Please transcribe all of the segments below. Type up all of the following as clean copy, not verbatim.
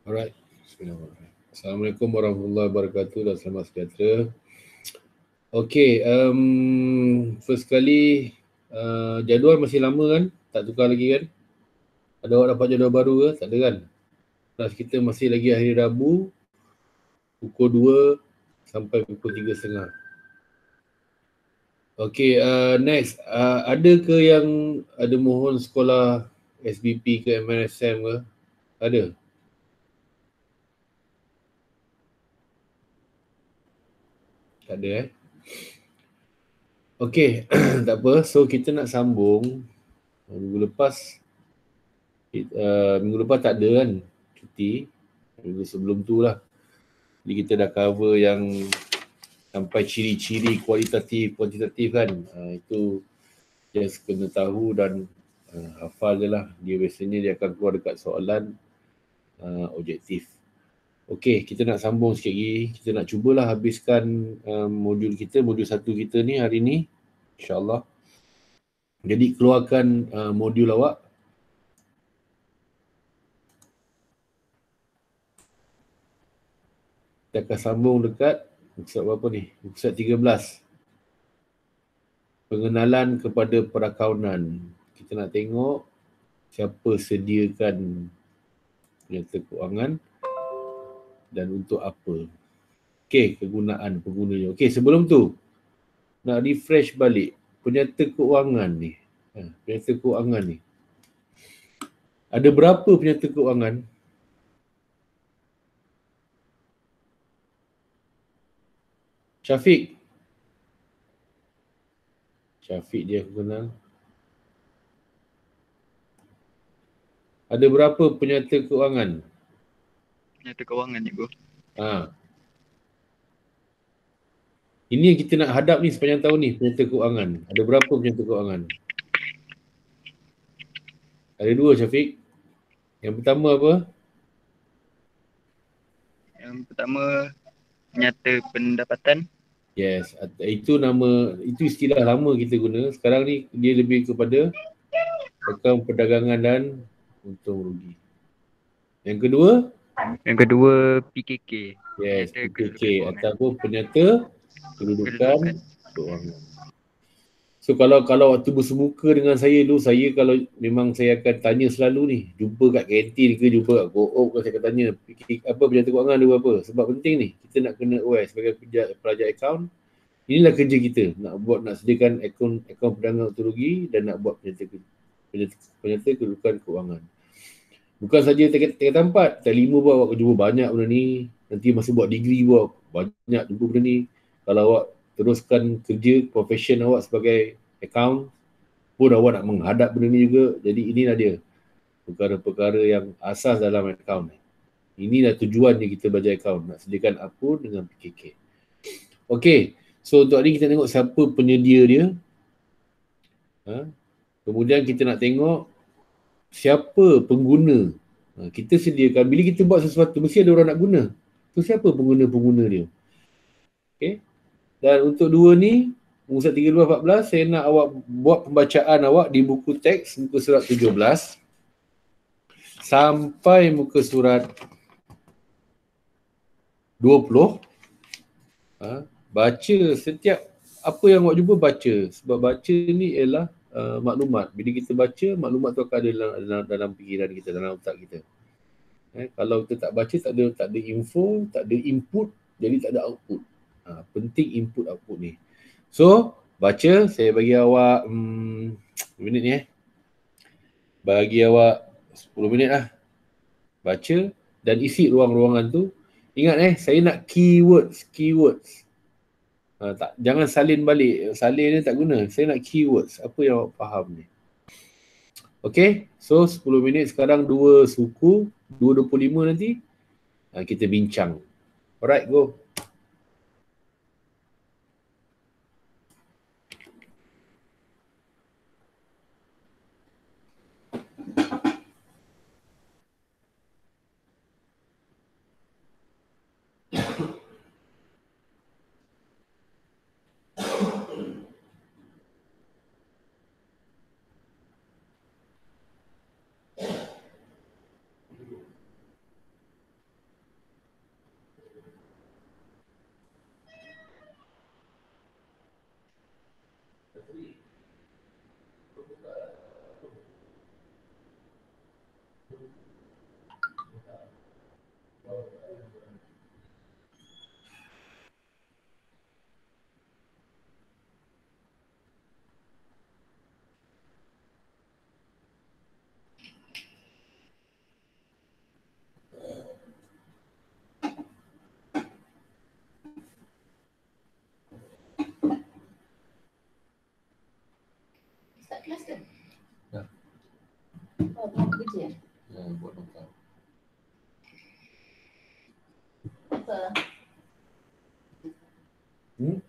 Alright. Bismillahirrahmanirrahim. Assalamualaikum warahmatullahi wabarakatuh dan selamat sejahtera. Okay, first kali jadual masih lama kan? Tak tukar lagi kan? Ada awak dapat jadual baru ke? Tak ada kan? Kelas kita masih lagi hari Rabu pukul 2 sampai pukul 3.30. Okay, next. Ada ke yang ada mohon sekolah SBP ke MNSM ke? Ada? Tak ada Okay, tak apa. So, kita nak sambung. Minggu lepas tak ada kan cuti. Minggu sebelum tu lah. Jadi kita dah cover yang sampai ciri-ciri kuantitatif kan. Itu just kena tahu dan hafal je lah. Dia biasanya dia akan keluar dekat soalan objektif. Okey, kita nak sambung sikit lagi. Kita nak cubalah habiskan modul 1 kita ni hari ni. InsyaAllah. Jadi keluarkan modul awak. Kita akan sambung dekat muka berapa ni? Muka 13. Pengenalan kepada perakaunan. Kita nak tengok siapa sediakan penyerta kewangan dan untuk apa. Okey, kegunaan penggunanya. Okey, sebelum tu nak refresh balik penyerta kewangan ni. Penyerta kewangan ni. Ada berapa penyerta kewangan? Syafiq. Syafiq dia aku kenal. Ada berapa penyerta kewangan? Penyerta kewangan cikgu. Ini yang kita nak hadap ni sepanjang tahun ni, penyerta kewangan. Ada berapa penyerta kewangan? Ada 2 Syafiq. Yang pertama apa? Yang pertama penyerta pendapatan. Yes, itu istilah lama kita guna. Sekarang ni dia lebih kepada akaun perdagangan dan untung rugi. Yang kedua? Yang kedua PKK. Yes, Penyerta PKK kewangan. ataupun penyerta kedudukan kewangan. So kalau waktu bersemuka dengan saya dulu, saya kalau memang saya akan tanya selalu ni, jumpa kat kantin ke, jumpa kat co-op ke, saya akan tanya apa penyerta kewangan ada apa. Sebab penting ni, kita nak kena aware sebagai pelajar akaun. Inilah kerja kita, nak sediakan akaun perdagangan untung rugi dan nak buat penyerta kedudukan kewangan. Bukan saja tingkatan 4, tingkatan 5 pun awak jumpa banyak benda ni. Nanti masa buat degree pun banyak jumpa benda ni. Kalau awak teruskan kerja profession awak sebagai account pun awak nak menghadap benda ni juga. Jadi inilah dia perkara-perkara yang asas dalam account ni. Inilah tujuannya kita belajar account, nak sediakan apa dengan PKK. Okey, so untuk hari kita tengok siapa penyedia dia. Kemudian kita nak tengok siapa pengguna. Kita sediakan, bila kita buat sesuatu mesti ada orang nak guna. So siapa pengguna-pengguna dia? Okey. Dan untuk 2 ni, muka surat 13-14, saya nak awak buat pembacaan awak di buku teks muka surat 17 sampai muka surat 20. Baca setiap apa yang awak jumpa baca. Sebab baca ni ialah maklumat. Bila kita baca, maklumat tu akan ada dalam fikiran kita, dalam otak kita. Kalau kita tak baca, tak ada info, tak ada input, jadi tak ada output. Penting input output ni. So, baca, saya bagi awak minit ni bagi awak 10 minit lah. Baca dan isi ruang-ruangan tu. Ingat saya nak keywords. Jangan salin balik. Salin ni tak guna. Saya nak keywords. Apa yang awak faham ni. Okay, so 10 minit sekarang 2 suku, 2.25 nanti kita bincang. Alright, go. Start kelas ke? Dah. Oh, tengah kerja. Ya, buat nota. Apa? Hmm?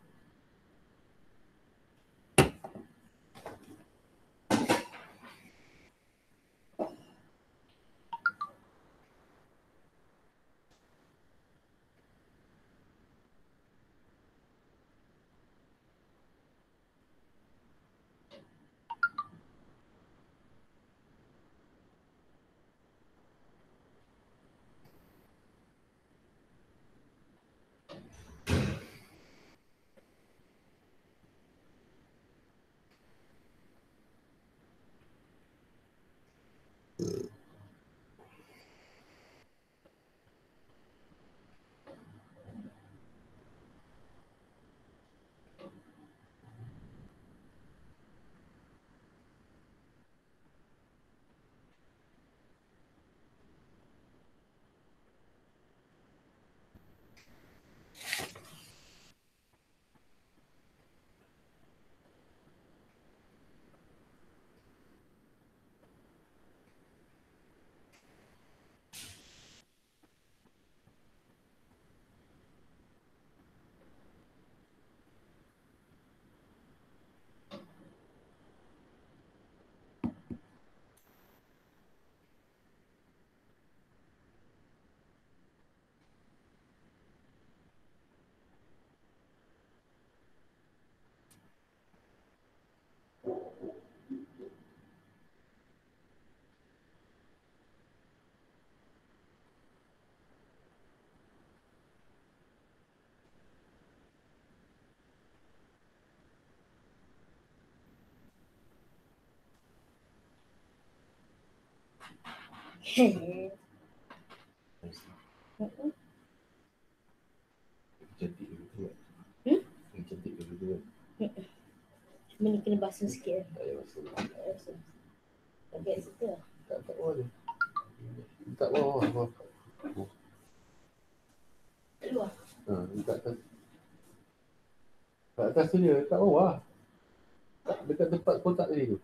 Cantik begitu kan? Cantik begitu kan? Cuma ni kena basuh sikit. Tak payah masuk. Tak biar situ lah. Tak bawah dia. Tak bawah. Bawah. Kat luar. Dekat atas. Kat atas tu dia. Tak bawah. Tak, dekat tempat kotak tadi tu.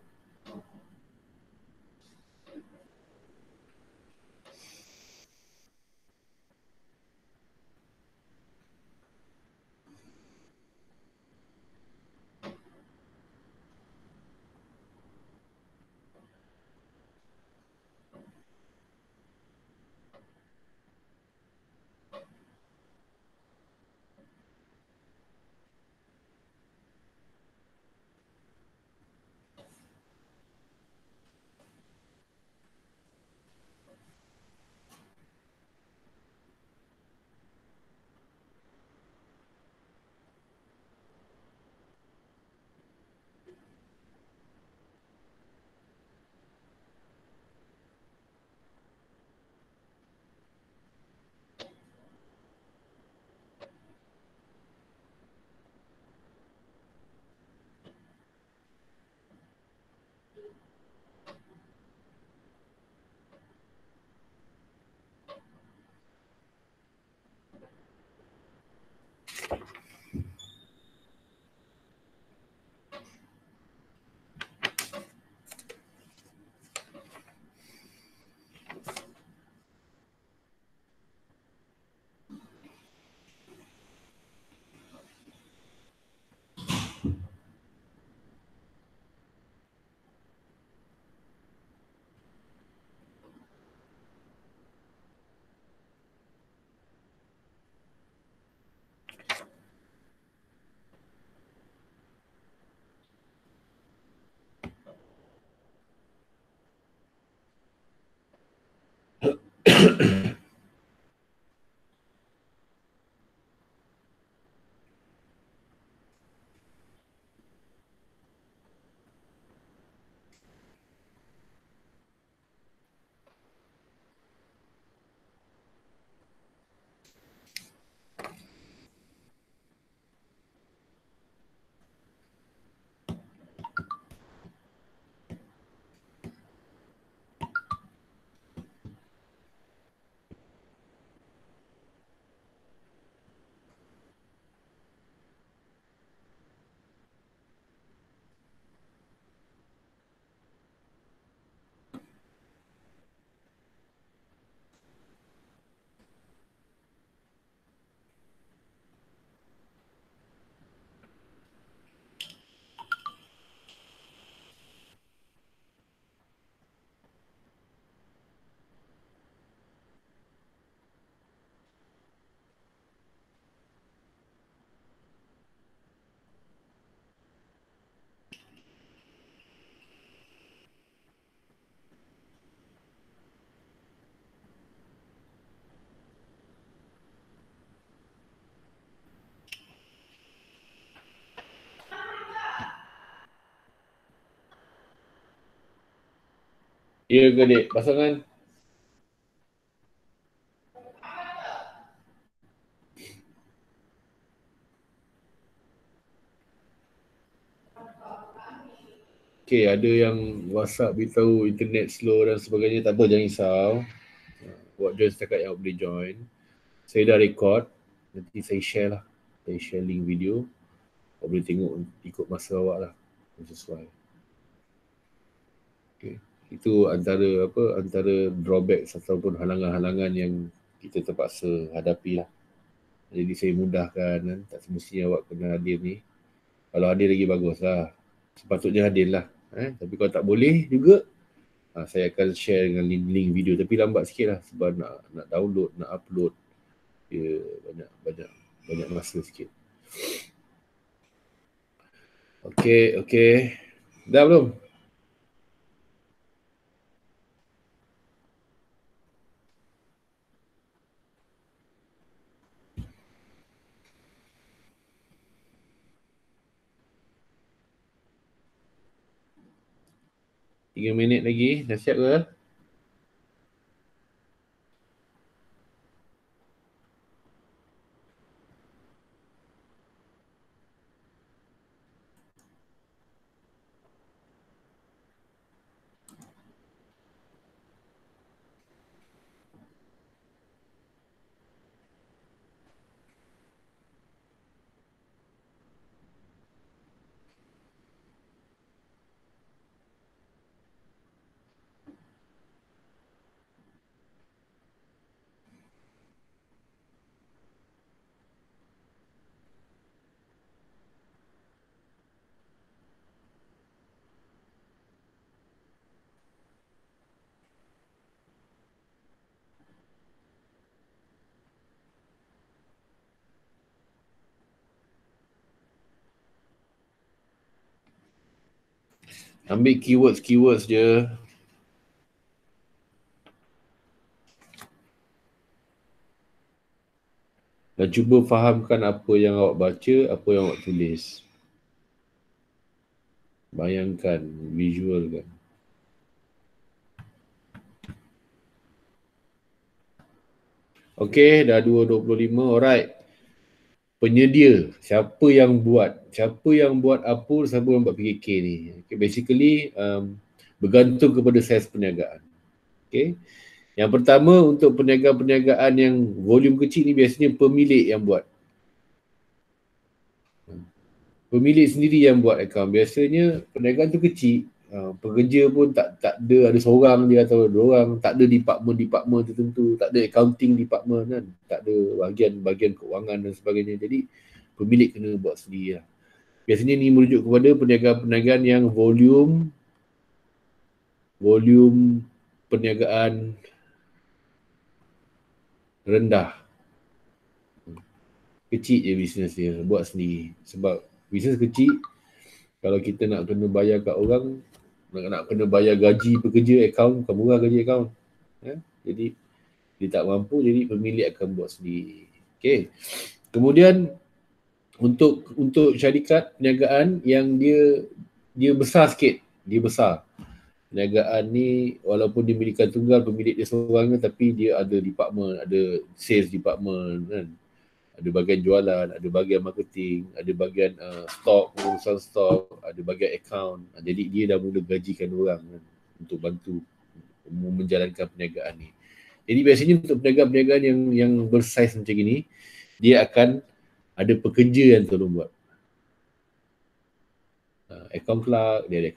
Ya ke dek, pasangan? Okay, ada yang WhatsApp beritahu internet slow dan sebagainya. Tak apa, jangan risau. Buat join setakat yang boleh join. Saya dah record. Nanti saya share lah. Saya share link video. Awak boleh tengok ikut masa awak lah. Sesuai. Okay. Itu antara drawbacks ataupun halangan-halangan yang kita terpaksa hadapi lah. Jadi saya mudahkan kan. Tak semestinya awak kena hadir ni. Kalau hadir lagi bagus lah. Sepatutnya hadir lah. Tapi kalau tak boleh juga, saya akan share dengan link video. Tapi lambat sikit lah sebab nak download, nak upload. Dia banyak masa sikit. Okay. Dah belum? Tiga minit lagi. Dah siap ke? Ambil keywords je. Dan cuba fahamkan apa yang awak baca, apa yang awak tulis. Bayangkan, visualkan. Okay, dah 2.25. Alright. Penyedia, siapa yang buat apa, siapa yang buat PKK ni. Okay, basically, bergantung kepada saiz perniagaan. Okay. Yang pertama, untuk perniagaan yang volume kecil ni biasanya pemilik yang buat. Pemilik sendiri yang buat akaun. Biasanya perniagaan tu kecil, pekerja pun tak ada seorang dia atau dua orang, tak ada department tertentu, tak ada accounting department kan, tak ada bahagian keuangan dan sebagainya. Jadi pemilik kena buat sendiri lah. Biasanya ni merujuk kepada perniagaan yang volume perniagaan rendah. Kecil je bisnes dia, buat sendiri. Sebab bisnes kecil, kalau kita nak kena bayar kat orang, nak kena bayar gaji pekerja akaun, bukan murah gaji akaun. Jadi dia tak mampu, jadi pemilik akan buat sendiri. Okay. Kemudian untuk syarikat perniagaan yang dia besar sikit, dia besar. Perniagaan ni walaupun dia milikan tunggal, pemilik dia seorang, tapi dia ada department, ada sales department kan. Ada bahagian jualan, ada bahagian marketing, ada bahagian stok, urusan stok, ada bahagian account. Jadi dia dah mula gajikan orang kan, untuk bantu menjalankan perniagaan ni. Jadi biasanya untuk perniagaan yang bersaiz macam ini, dia akan ada pekerja yang tolong buat. Account clerk, dia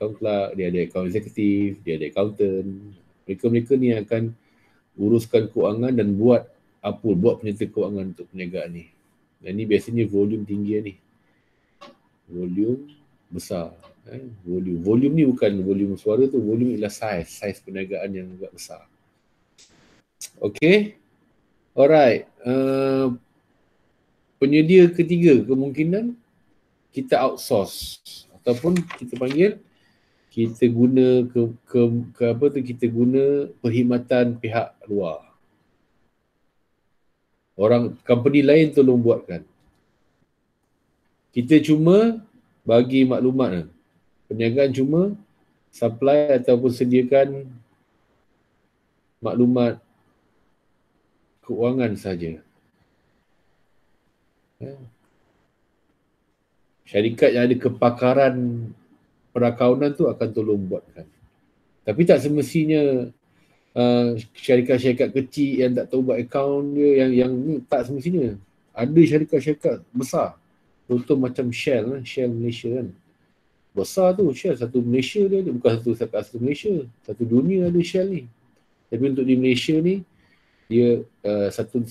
ada account executive, dia ada accountant. Mereka ni akan uruskan kewangan dan buat penyerta kewangan untuk perniagaan ni. Dan ni biasanya volume tinggi ni. Volume besar. Volume ni bukan volume suara tu, volume ialah saiz perniagaan yang agak besar. Okay. Alright. Penyedia ketiga, kemungkinan kita outsource ataupun kita panggil, kita guna kita guna perkhidmatan pihak luar. Orang company lain tolong buatkan. Kita cuma bagi maklumat. Perniagaan cuma supply ataupun sediakan maklumat keuangan saja. Syarikat yang ada kepakaran perakaunan tu akan tolong buatkan. Tapi tak semestinya syarikat-syarikat kecil yang tak tahu buat akaun dia, yang ni tak semestinya. Ada syarikat-syarikat besar. Contoh macam Shell Malaysia kan. Besar tu Shell, satu Malaysia dia ada, bukan satu Malaysia, satu dunia ada Shell ni. Tapi untuk di Malaysia ni, dia satu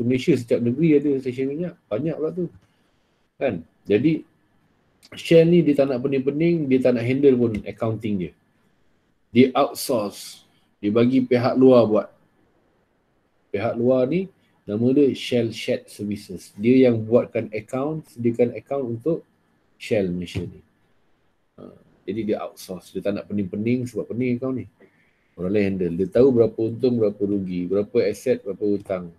Malaysia, setiap negeri ada stesen minyak, banyak pula tu. Kan? Jadi Shell ni dia tak nak pening-pening, dia tak nak handle pun accounting dia. Dia outsource. Dia bagi pihak luar buat. Pihak luar ni nama dia Shell Shared Services. Dia yang buatkan account, sediakan account untuk Shell Malaysia ni. Jadi dia outsource. Dia tak nak pening-pening sebab pening account ni. Orang lain handle. Dia tahu berapa untung, berapa rugi, berapa aset, berapa hutang.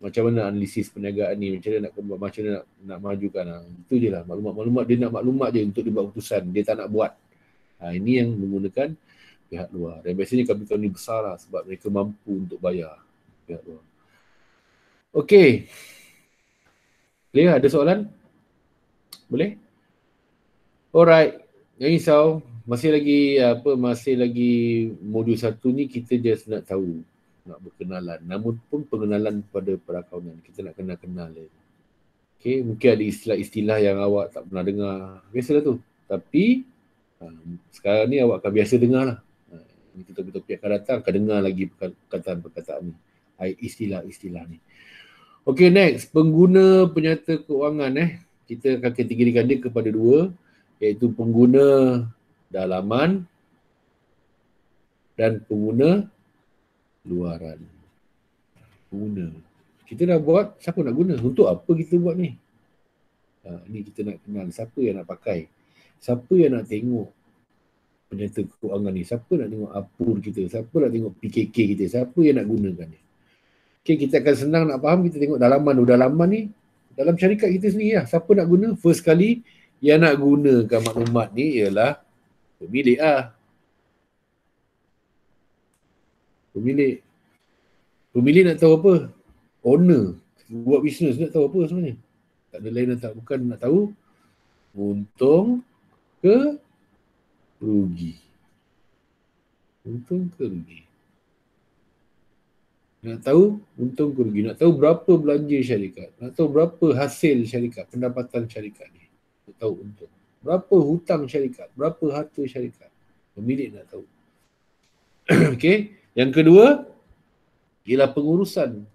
Macam mana analisis perniagaan ni, macam mana nak majukan. Itu je lah. Maklumat. Dia nak maklumat je untuk dia buat keputusan. Dia tak nak buat. Ini yang menggunakan pihak luar. Dan biasanya kapitalis ni besar lah sebab mereka mampu untuk bayar pihak luar. Okey. Clear? Ada soalan? Boleh? Alright. Jangan risau. Masih lagi modul 1 ni kita just nak tahu, nak berkenalan. Namun pun pengenalan pada perakaunan. Kita nak kenal-kenal dia. Okay, mungkin ada istilah-istilah yang awak tak pernah dengar. Biasalah tu. Tapi sekarang ni awak akan biasa dengar lah. Ini topik-topik akan datang, akan dengar lagi perkataan-perkataan ni. Istilah-istilah ni. Okay, next. Pengguna penyata keuangan. Kita akan kategorikan dia kepada 2, iaitu pengguna dalaman dan pengguna luaran. Pengguna. Kita dah buat, siapa nak guna? Untuk apa kita buat ni? Ni kita nak kenal siapa yang nak pakai. Siapa yang nak tengok penyata keuangan ni? Siapa nak tengok apur kita? Siapa nak tengok PKK kita? Siapa yang nak gunakan ni? Okay, kita akan senang nak faham. Kita tengok dalaman. Dalaman ni dalam syarikat kita sendiri lah. Siapa nak guna? First kali yang nak gunakan maklumat ni ialah pemilik lah. Pemilik nak tahu apa? Owner. Buat bisnes nak tahu apa sebenarnya? Tak ada lain nak tahu. Bukan nak tahu untung ke rugi. Untung ke rugi. Nak tahu untung ke rugi. Nak tahu berapa belanja syarikat. Nak tahu berapa hasil syarikat. Pendapatan syarikat ni. Nak tahu untung. Berapa hutang syarikat. Berapa harta syarikat. Pemilik nak tahu. Okey. Yang kedua ialah pengurusan.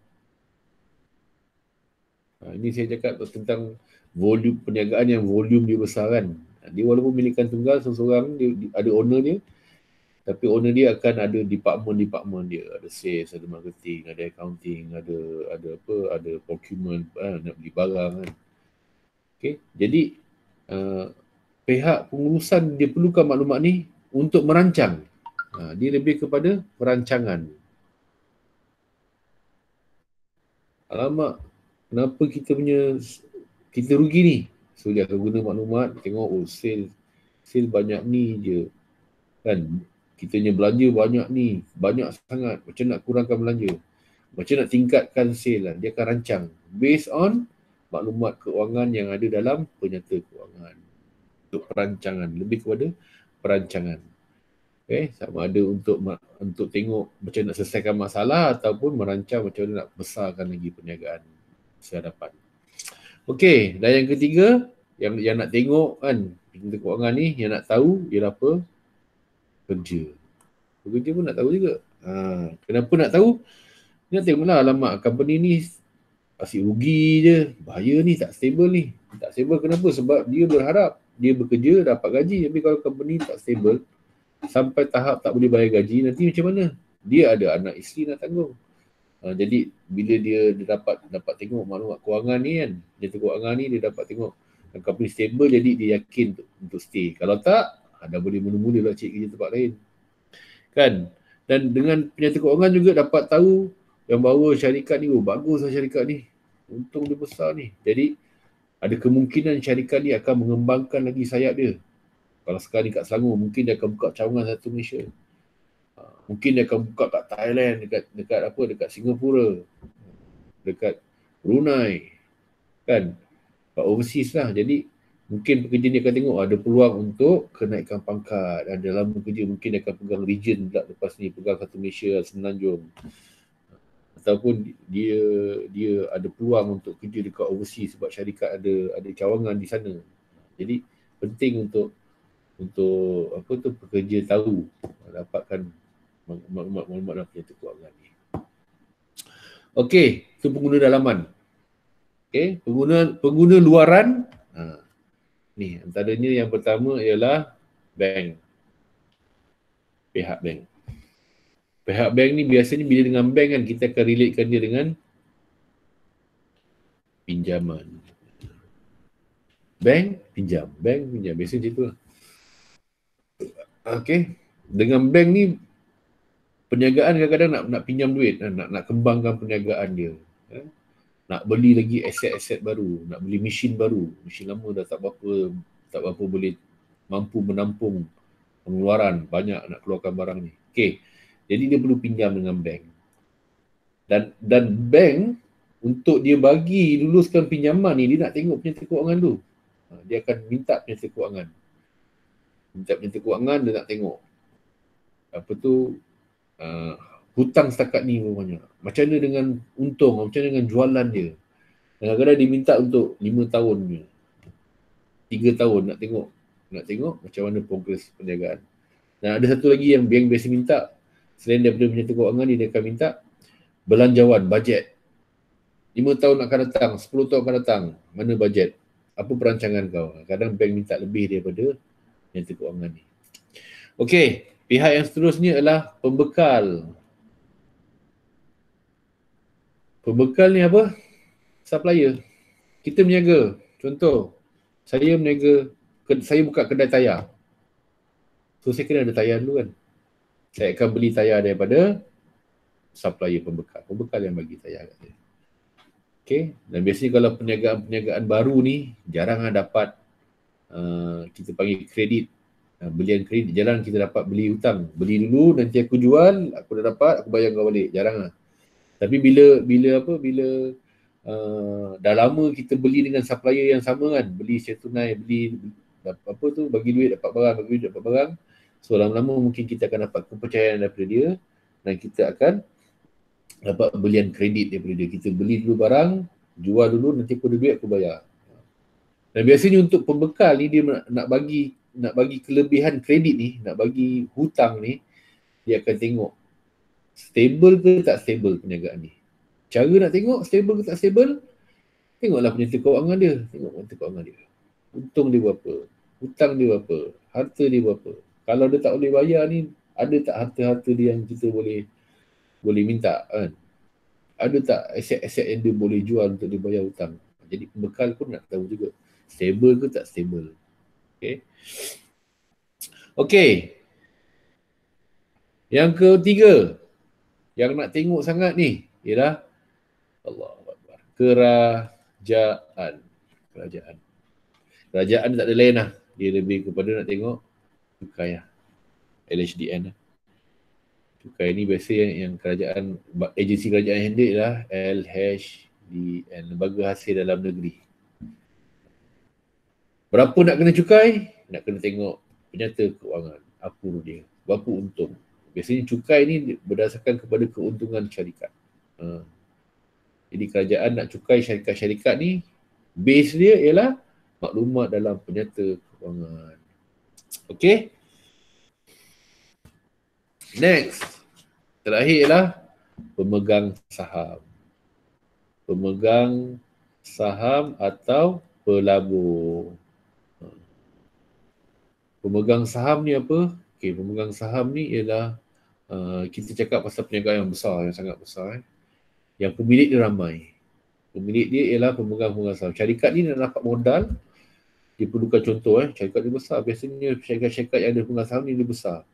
Ini saya cakap tentang volume perniagaan yang volume dia besar kan. Dia walaupun milikan tunggal seseorang, dia ada owner dia, tapi owner dia akan ada department dia. Ada sales, ada marketing, ada accounting, ada procurement, nak beli barang kan. Okay. Jadi pihak pengurusan dia perlukan maklumat ni untuk merancang. Dia lebih kepada perancangan. Alamak, kenapa kita rugi ni? So dia akan guna maklumat, tengok sale banyak ni je. Kan? Kitanya belanja banyak ni, banyak sangat. Macam nak kurangkan belanja? Macam nak tingkatkan sale lah. Dia akan rancang based on maklumat keuangan yang ada dalam penyata keuangan. Untuk perancangan, lebih kepada perancangan. Okay, sama ada untuk tengok macam nak selesaikan masalah ataupun merancang macam mana nak besarkan lagi perniagaan sehadapan. Okey, dan yang ketiga yang nak tengok kan penyata keuangan ni, yang nak tahu ialah apa? Kerja. Pekerja pun nak tahu juga. Kenapa nak tahu? Nak tengoklah, alamak company ni asyik rugi je. Bahaya ni, tak stable ni. Tak stable kenapa? Sebab dia berharap dia bekerja dapat gaji, tapi kalau company tak stable sampai tahap tak boleh bayar gaji, nanti macam mana? Dia ada anak isteri nak tanggung. Jadi bila dia dapat tengok maklumat kewangan ni kan, penyata kewangan ni dia dapat tengok company stable, jadi dia yakin untuk stay. Kalau tak, dah boleh mula-mula lah cari kerja tempat lain. Kan? Dan dengan penyata kewangan juga dapat tahu yang bahawa syarikat ni, baguslah syarikat ni. Untung dia besar ni. Jadi ada kemungkinan syarikat ni akan mengembangkan lagi sayap dia. Kalau sekarang ni kat Selangor, mungkin dia akan buka cawangan satu Malaysia. Mungkin dia akan buka kat Thailand, dekat Singapura, dekat Brunei, kan, kat overseas lah. Jadi mungkin pekerja ni akan tengok ada peluang untuk kenaikan pangkat. Ada lama kerja mungkin dia akan pegang region pula lepas ni, pegang satu Malaysia, Semenanjung. Ataupun dia ada peluang untuk kerja dekat overseas sebab syarikat ada cawangan di sana. Jadi penting untuk pekerja tahu, dapatkan maklumat dalam penyata kewangan ni. Okey, itu pengguna dalaman. Okey, pengguna luaran. Ni antaranya yang pertama ialah bank. Pihak bank. Pihak bank ni biasanya bila dengan bank kan kita akan relatekan dia dengan pinjaman. Bank pinjam. Biasanya macam tu lah. Okey. Dengan bank ni perniagaan kadang-kadang nak pinjam duit, nak kembangkan perniagaan dia. Nak beli lagi aset-aset baru, nak beli mesin baru. Mesin lama dah tak berapa boleh mampu menampung pengeluaran, banyak nak keluarkan barang ni. Okey. Jadi dia perlu pinjam dengan bank. Dan bank untuk dia bagi luluskan pinjaman ni, dia nak tengok penyata kewangan tu. Dia akan minta penyata kewangan. Dia nak tengok hutang setakat ni banyak. Macam mana dengan untung, macam mana dengan jualan dia. Kadang-kadang dia minta untuk 5 tahun ni. 3 tahun nak tengok macam mana progres perniagaan. Dan ada satu lagi yang bank biasa minta, selain daripada penyata kewangan ni, dia akan minta belanjawan, bajet. 5 tahun akan datang, 10 tahun akan datang, mana bajet? Apa perancangan kau? Kadang bank minta lebih daripada penyata kewangan ni. Okey, pihak yang seterusnya adalah pembekal. Pembekal ni apa? Supplier. Kita berniaga. Contoh, saya buka kedai tayar. So saya kena ada tayar dulu kan. Saya akan beli tayar daripada supplier pembekal. Pembekal yang bagi tayar kat saya. Okay. Dan biasanya kalau perniagaan baru ni jarang dapat kita panggil kredit. Belian kredit jarang kita dapat beli hutang. Beli dulu nanti aku jual, aku dah dapat, aku bayar kau balik. Jarang lah. Tapi bila dah lama kita beli dengan supplier yang sama kan, beli secara tunai, bagi duit dapat barang, so lama-lama mungkin kita akan dapat kepercayaan daripada dia dan kita akan dapat belian kredit daripada dia. Kita beli dulu barang, jual dulu, nanti aku ada duit aku bayar. Dan biasanya untuk pembekal ni dia nak bagi kelebihan kredit ni, nak bagi hutang ni, dia akan tengok stable ke tak stable perniagaan ni. Cara nak tengok stable ke tak stable, tengoklah penyata kewangan dia. Tengok penyata kewangan dia. Untung dia berapa, hutang dia berapa, harta dia berapa. Kalau dia tak boleh bayar ni, ada tak harta-harta dia yang kita boleh minta kan? Ada tak aset-aset yang dia boleh jual untuk dia bayar hutang? Jadi pembekal pun nak tahu juga stable ke tak stable. Okey. Yang ketiga yang nak tengok sangat ni ialah Allahuakbar, kerajaan. Kerajaan tak ada lain lah. Dia lebih kepada nak tengok cukai lah. LHDN lah. Cukai ni biasa yang kerajaan, agensi kerajaan handle lah LHDN, Lembaga Hasil Dalam Negeri. Berapa nak kena cukai? Nak kena tengok penyata kewangan. Apa dia? Berapa untung? Biasanya cukai ni berdasarkan kepada keuntungan syarikat. Jadi kerajaan nak cukai syarikat-syarikat ni, base dia ialah maklumat dalam penyata kewangan. Okey? Next. Terakhir ialah pemegang saham. Pemegang saham atau pelabur. Pemegang saham ni apa? Okey, pemegang saham ni ialah kita cakap pasal perniagaan yang besar, yang sangat besar. Yang pemilik dia ramai. Pemilik dia ialah pemegang saham. Syarikat ni nak dapat modal, dia perlukan contoh syarikat dia besar. Biasanya syarikat-syarikat yang ada pemegang saham ni dia besar.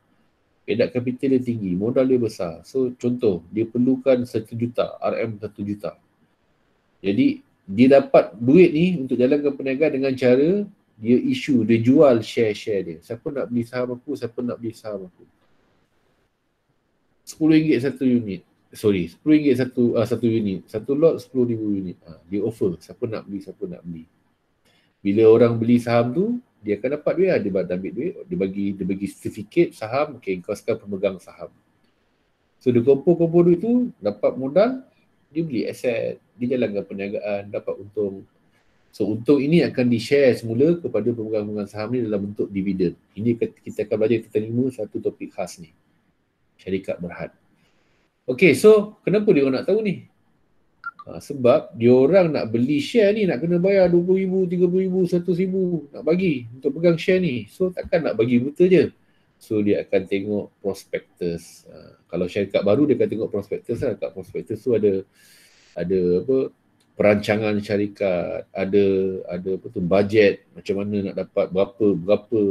Edat kapital dia tinggi, modal dia besar. So contoh, dia perlukan 1 juta, RM 1 juta. Jadi dia dapat duit ni untuk jalankan perniagaan dengan cara dia jual share-share dia. Siapa nak beli saham aku, siapa nak beli saham aku. RM10 satu unit. Sorry, RM10 satu unit. Satu lot 10,000 unit. Dia offer, siapa nak beli, siapa nak beli. Bila orang beli saham tu, dia akan dapat duit lah. Dia ambil duit, dia bagi sertifikat saham, okay, kau sekarang pemegang saham. So dia kumpul duit tu, dapat modal, dia beli aset, dia jalankan perniagaan, dapat untung. So untung ini akan di-share semula kepada pemegang-pemegang saham ni dalam bentuk dividen. Ini kita akan belajar kita 5 satu topik khas ni. Syarikat Berhad. Okay, so kenapa dia orang nak tahu ni? Sebab dia orang nak beli share ni nak kena bayar RM20,000, RM30,000, RM100,000 nak bagi untuk pegang share ni. So takkan nak bagi buta je. So dia akan tengok prospektus. Kalau syarikat baru dia akan tengok prospektus lah. Kat prospektus tu ada apa, perancangan syarikat, ada apa tu, bajet, macam mana nak dapat berapa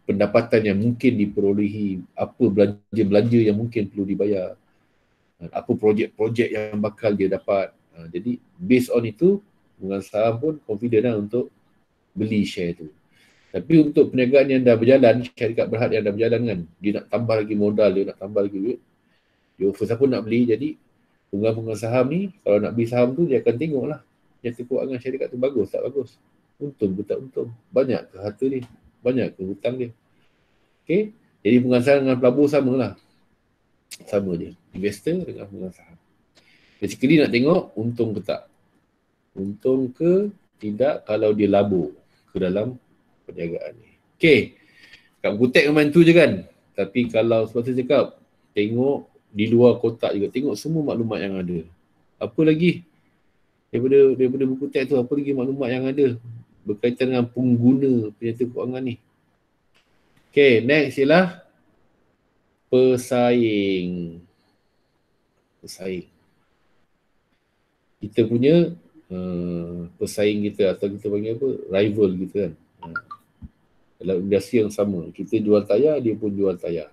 pendapatan yang mungkin diperolehi, apa belanja yang mungkin perlu dibayar, apa projek-projek yang bakal dia dapat. Jadi based on itu, pemegang saham pun confident lah untuk beli share tu. Tapi untuk perniagaan yang dah berjalan, syarikat Berhad yang dah berjalan kan, dia nak tambah lagi modal, dia nak tambah lagi duit, dia offer siapa nak beli. Jadi pemegang saham ni, kalau nak beli saham tu, dia akan tengok lah jasa kewangan syarikat tu bagus tak bagus, untung ke tak untung, banyak ke harta dia, banyak ke hutang dia. Okay, jadi pemegang saham dengan pelabur sama lah, sama je, investor dengan pemegang saham. Basically nak tengok untung ke tak, untung ke tidak kalau dia labur ke dalam perniagaan ni. Okay, kat buku teks memang tu je kan, tapi kalau seperti cakap, tengok di luar kotak juga, tengok semua maklumat yang ada. Apa lagi daripada buku teks tu, apa lagi maklumat yang ada berkaitan dengan pengguna penyerta kewangan ni. Okay, next ialah pesaing. Kita punya pesaing kita, atau kita panggil apa, rival kita kan. Dalam industri yang sama, kita jual tayar, dia pun jual tayar.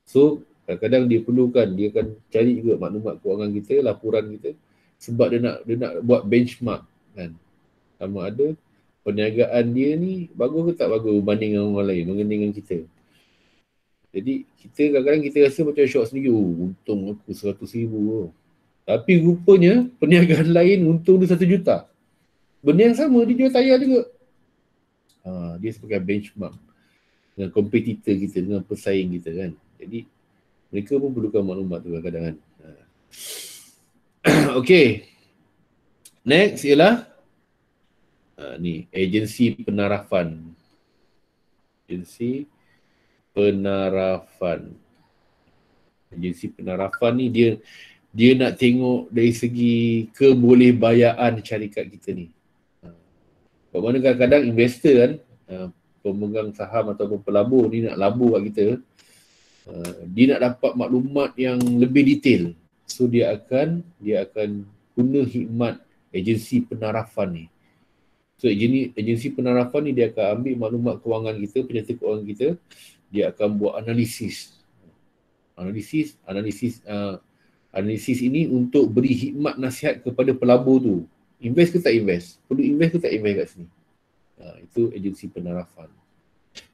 So kadang-kadang dia perlukan, dia akan cari juga maklumat kewangan kita, laporan kita, sebab dia nak buat benchmark kan, sama ada perniagaan dia ni bagus ke tak bagus berbanding dengan orang lain, berbanding dengan kita. Jadi kita kadang-kadang kita rasa macam syok sendiri, untung aku RM100,000. Tapi rupanya perniagaan lain untung dia RM1 juta. Benda yang sama, dia jual tayar juga. Dia sebagai benchmark dengan kompetitor kita, dengan pesaing kita kan. Jadi mereka pun perlukan maklumat tu kadang-kadang kan. Okay, next ialah ni, agensi penarafan. Agensi penarafan ni dia nak tengok dari segi kebolehbayaan syarikat kita ni. Sebab mana kadang-kadang investor kan, pemegang saham ataupun pelabur ni nak labur kat kita, dia nak dapat maklumat yang lebih detail. So dia akan guna khidmat agensi penarafan ni. So agensi penarafan ni dia akan ambil maklumat kewangan kita, penyerta kewangan kita, dia akan buat analisis ini untuk beri khidmat nasihat kepada pelabur tu. Invest ke tak invest? Perlu invest ke tak invest kat sini? Itu agensi penarafan.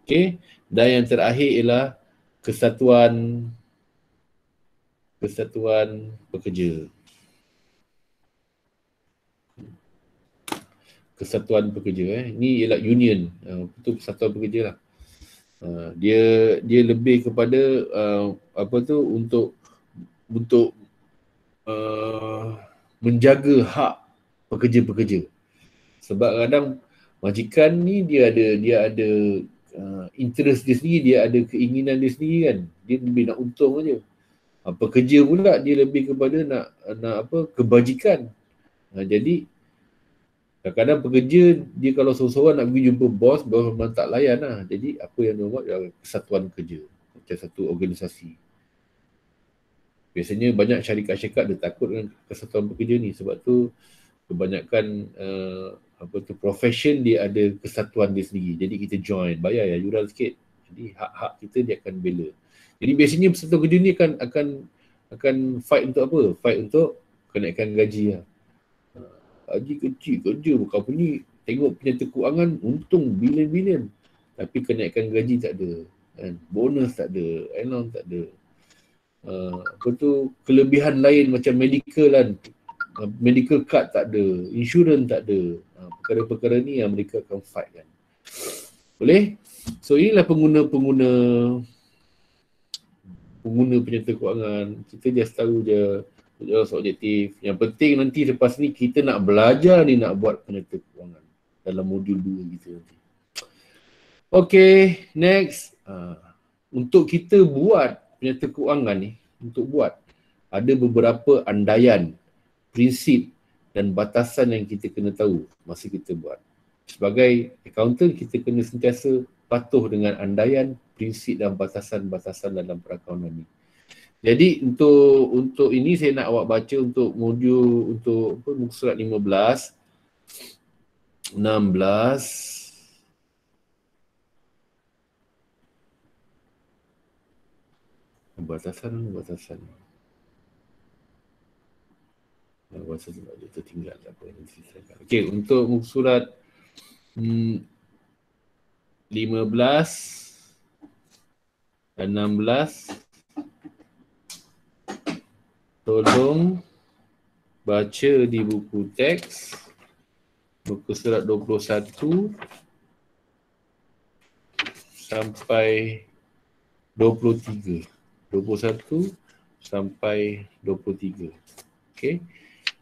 Okay. Dan yang terakhir ialah kesatuan pekerja. Kesatuan pekerja. Ini ialah union. Itu kesatuan pekerja lah. Dia lebih kepada untuk menjaga hak pekerja-pekerja. Sebab kadang majikan ni dia ada interest dia sendiri, dia ada keinginan dia sendiri kan. Dia lebih nak untung aja. Pekerja pula dia lebih kepada nak kebajikan. Jadi kadang-kadang pekerja dia kalau seorang-seorang nak pergi jumpa bos memang tak layan lah. Jadi apa yang dia buat adalah kesatuan kerja, macam satu organisasi. Biasanya banyak syarikat-syarikat dia takut dengan kesatuan pekerja ni, sebab tu kebanyakan profession dia ada kesatuan dia sendiri. Jadi kita join, bayar ya yuran sikit. Jadi hak-hak kita dia akan bela. Jadi biasanya persatuan kerja ni akan fight untuk apa? Fight untuk kenaikan gaji lah. Gaji kecil kerja company, tengok penyerta kewangan untung bilion-bilion, tapi kenaikan gaji tak ada. kan? Bonus tak ada, allowance tak ada. Apa tu, kelebihan lain macam medical kan, medical card tak ada, insurans tak ada. Perkara-perkara ni yang mereka akan fight kan. Boleh? So inilah pengguna penyerta kewangan. Kita just tahu je objektif. Yang penting nanti lepas ni kita nak belajar ni nak buat penyerta kewangan dalam modul 2 kita nanti. Okay, next. Untuk kita buat penyerta kewangan ni, ada beberapa andaian, prinsip dan batasan yang kita kena tahu masa kita buat. Sebagai accountant, kita kena sentiasa patuh dengan andaian, prinsip dan batasan-batasan dalam perakaunan ni. Jadi untuk ini saya nak awak baca untuk modul untuk muka surat 15, 16, batasan. Batasan sebab dia tertinggal apa yang diceritakan. Okey, untuk muka surat 15 dan 16, tolong baca di buku teks muka surat 21 sampai 23. 21 sampai 23. Okey.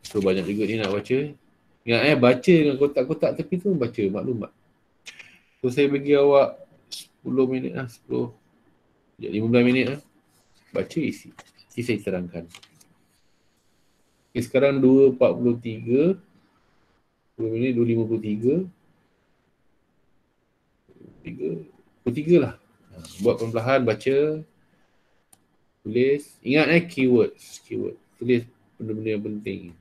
So banyak juga ni nak baca. Ingat baca dengan kotak-kotak tepi tu baca maklumat. So saya bagi awak 10 minit lah, 10. 15 minit lah. Baca isi. Nanti saya terangkan. Okay, sekarang 2.43. 2 minit, 2.53. 23 lah. Buat perlahan baca. Tulis. Ingat keywords. Tulis benda-benda yang penting.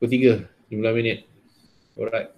23. 15 minit. Alright.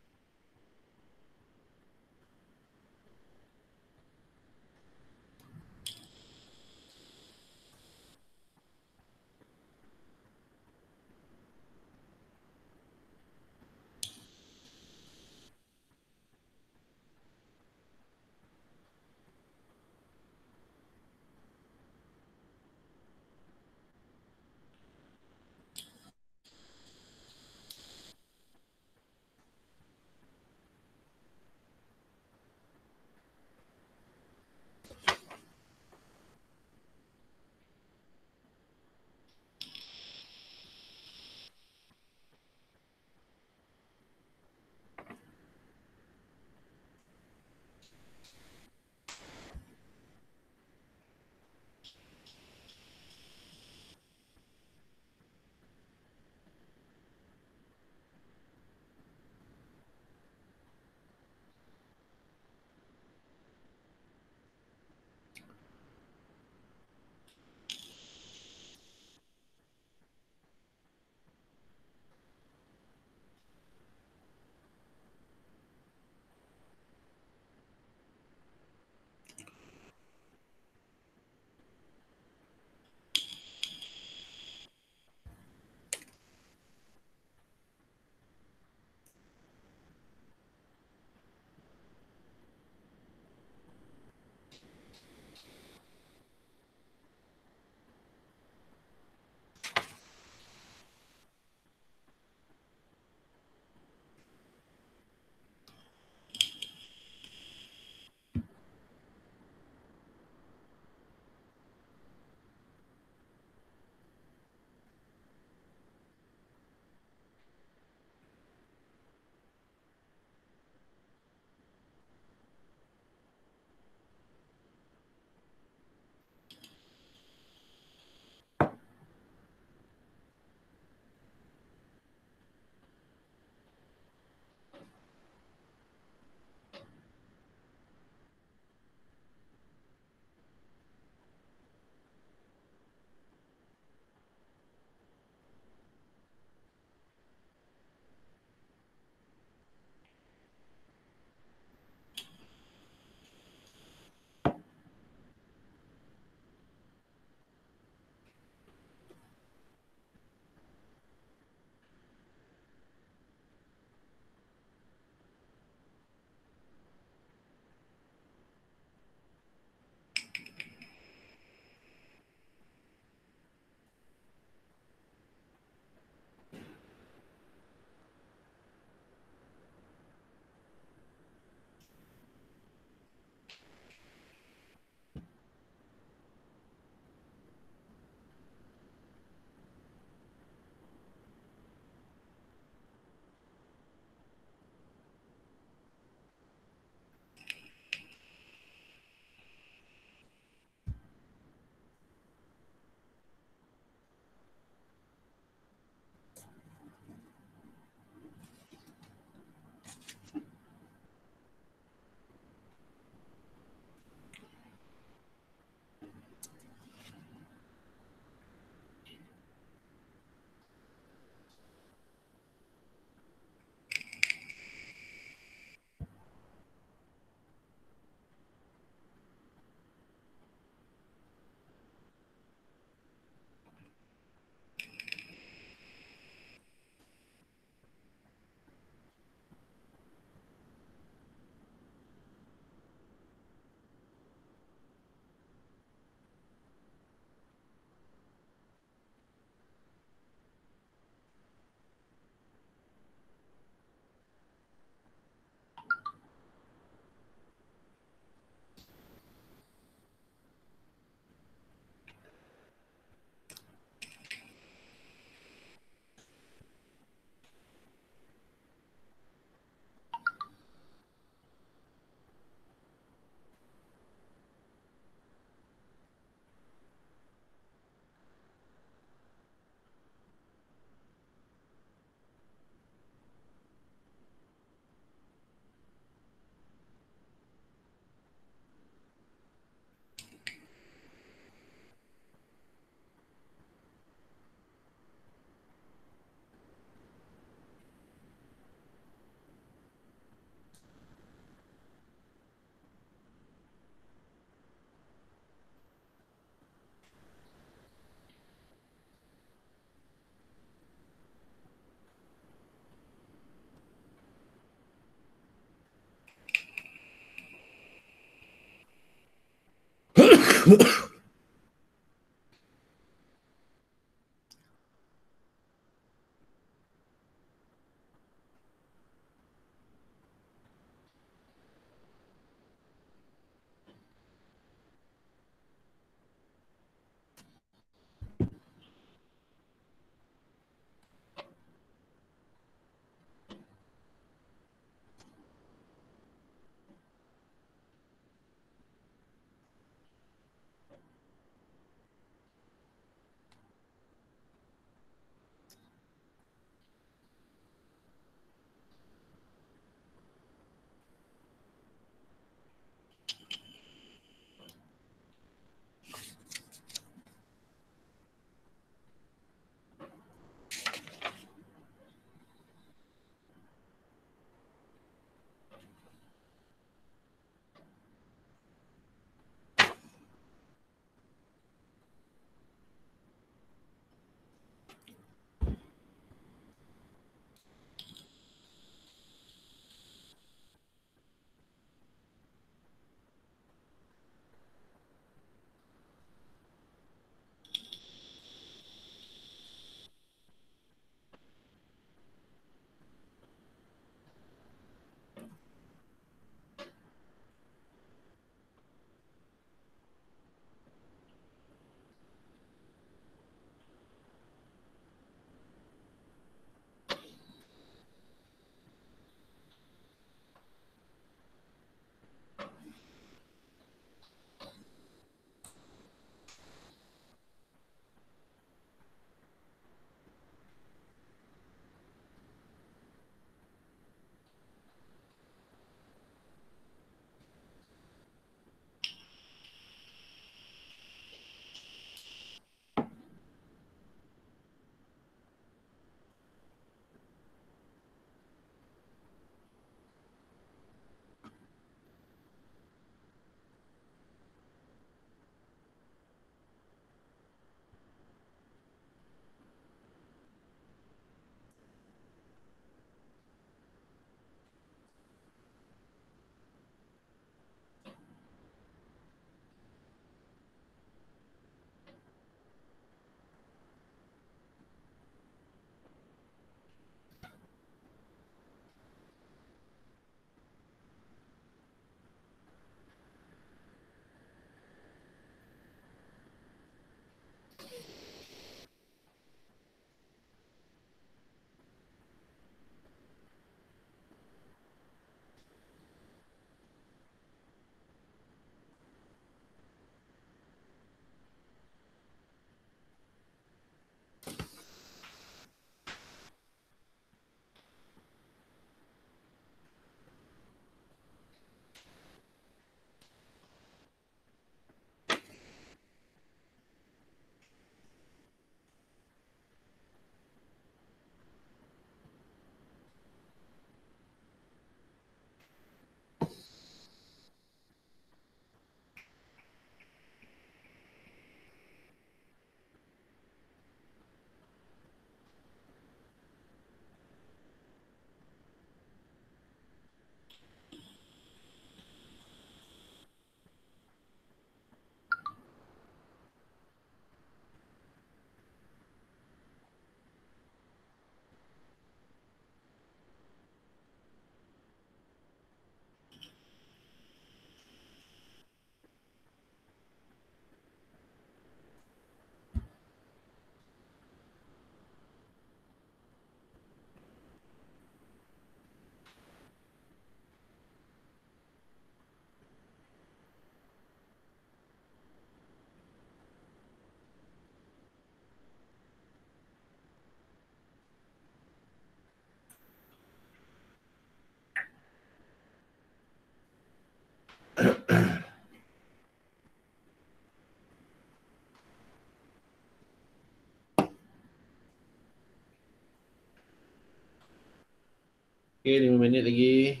Okay, 5 minit lagi.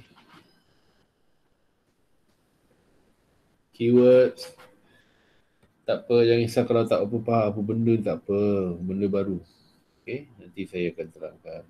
Keywords. Tak apa, jangan risau kalau tak apa faham apa benda tak apa. Benda baru. Okay, nanti saya akan terangkan.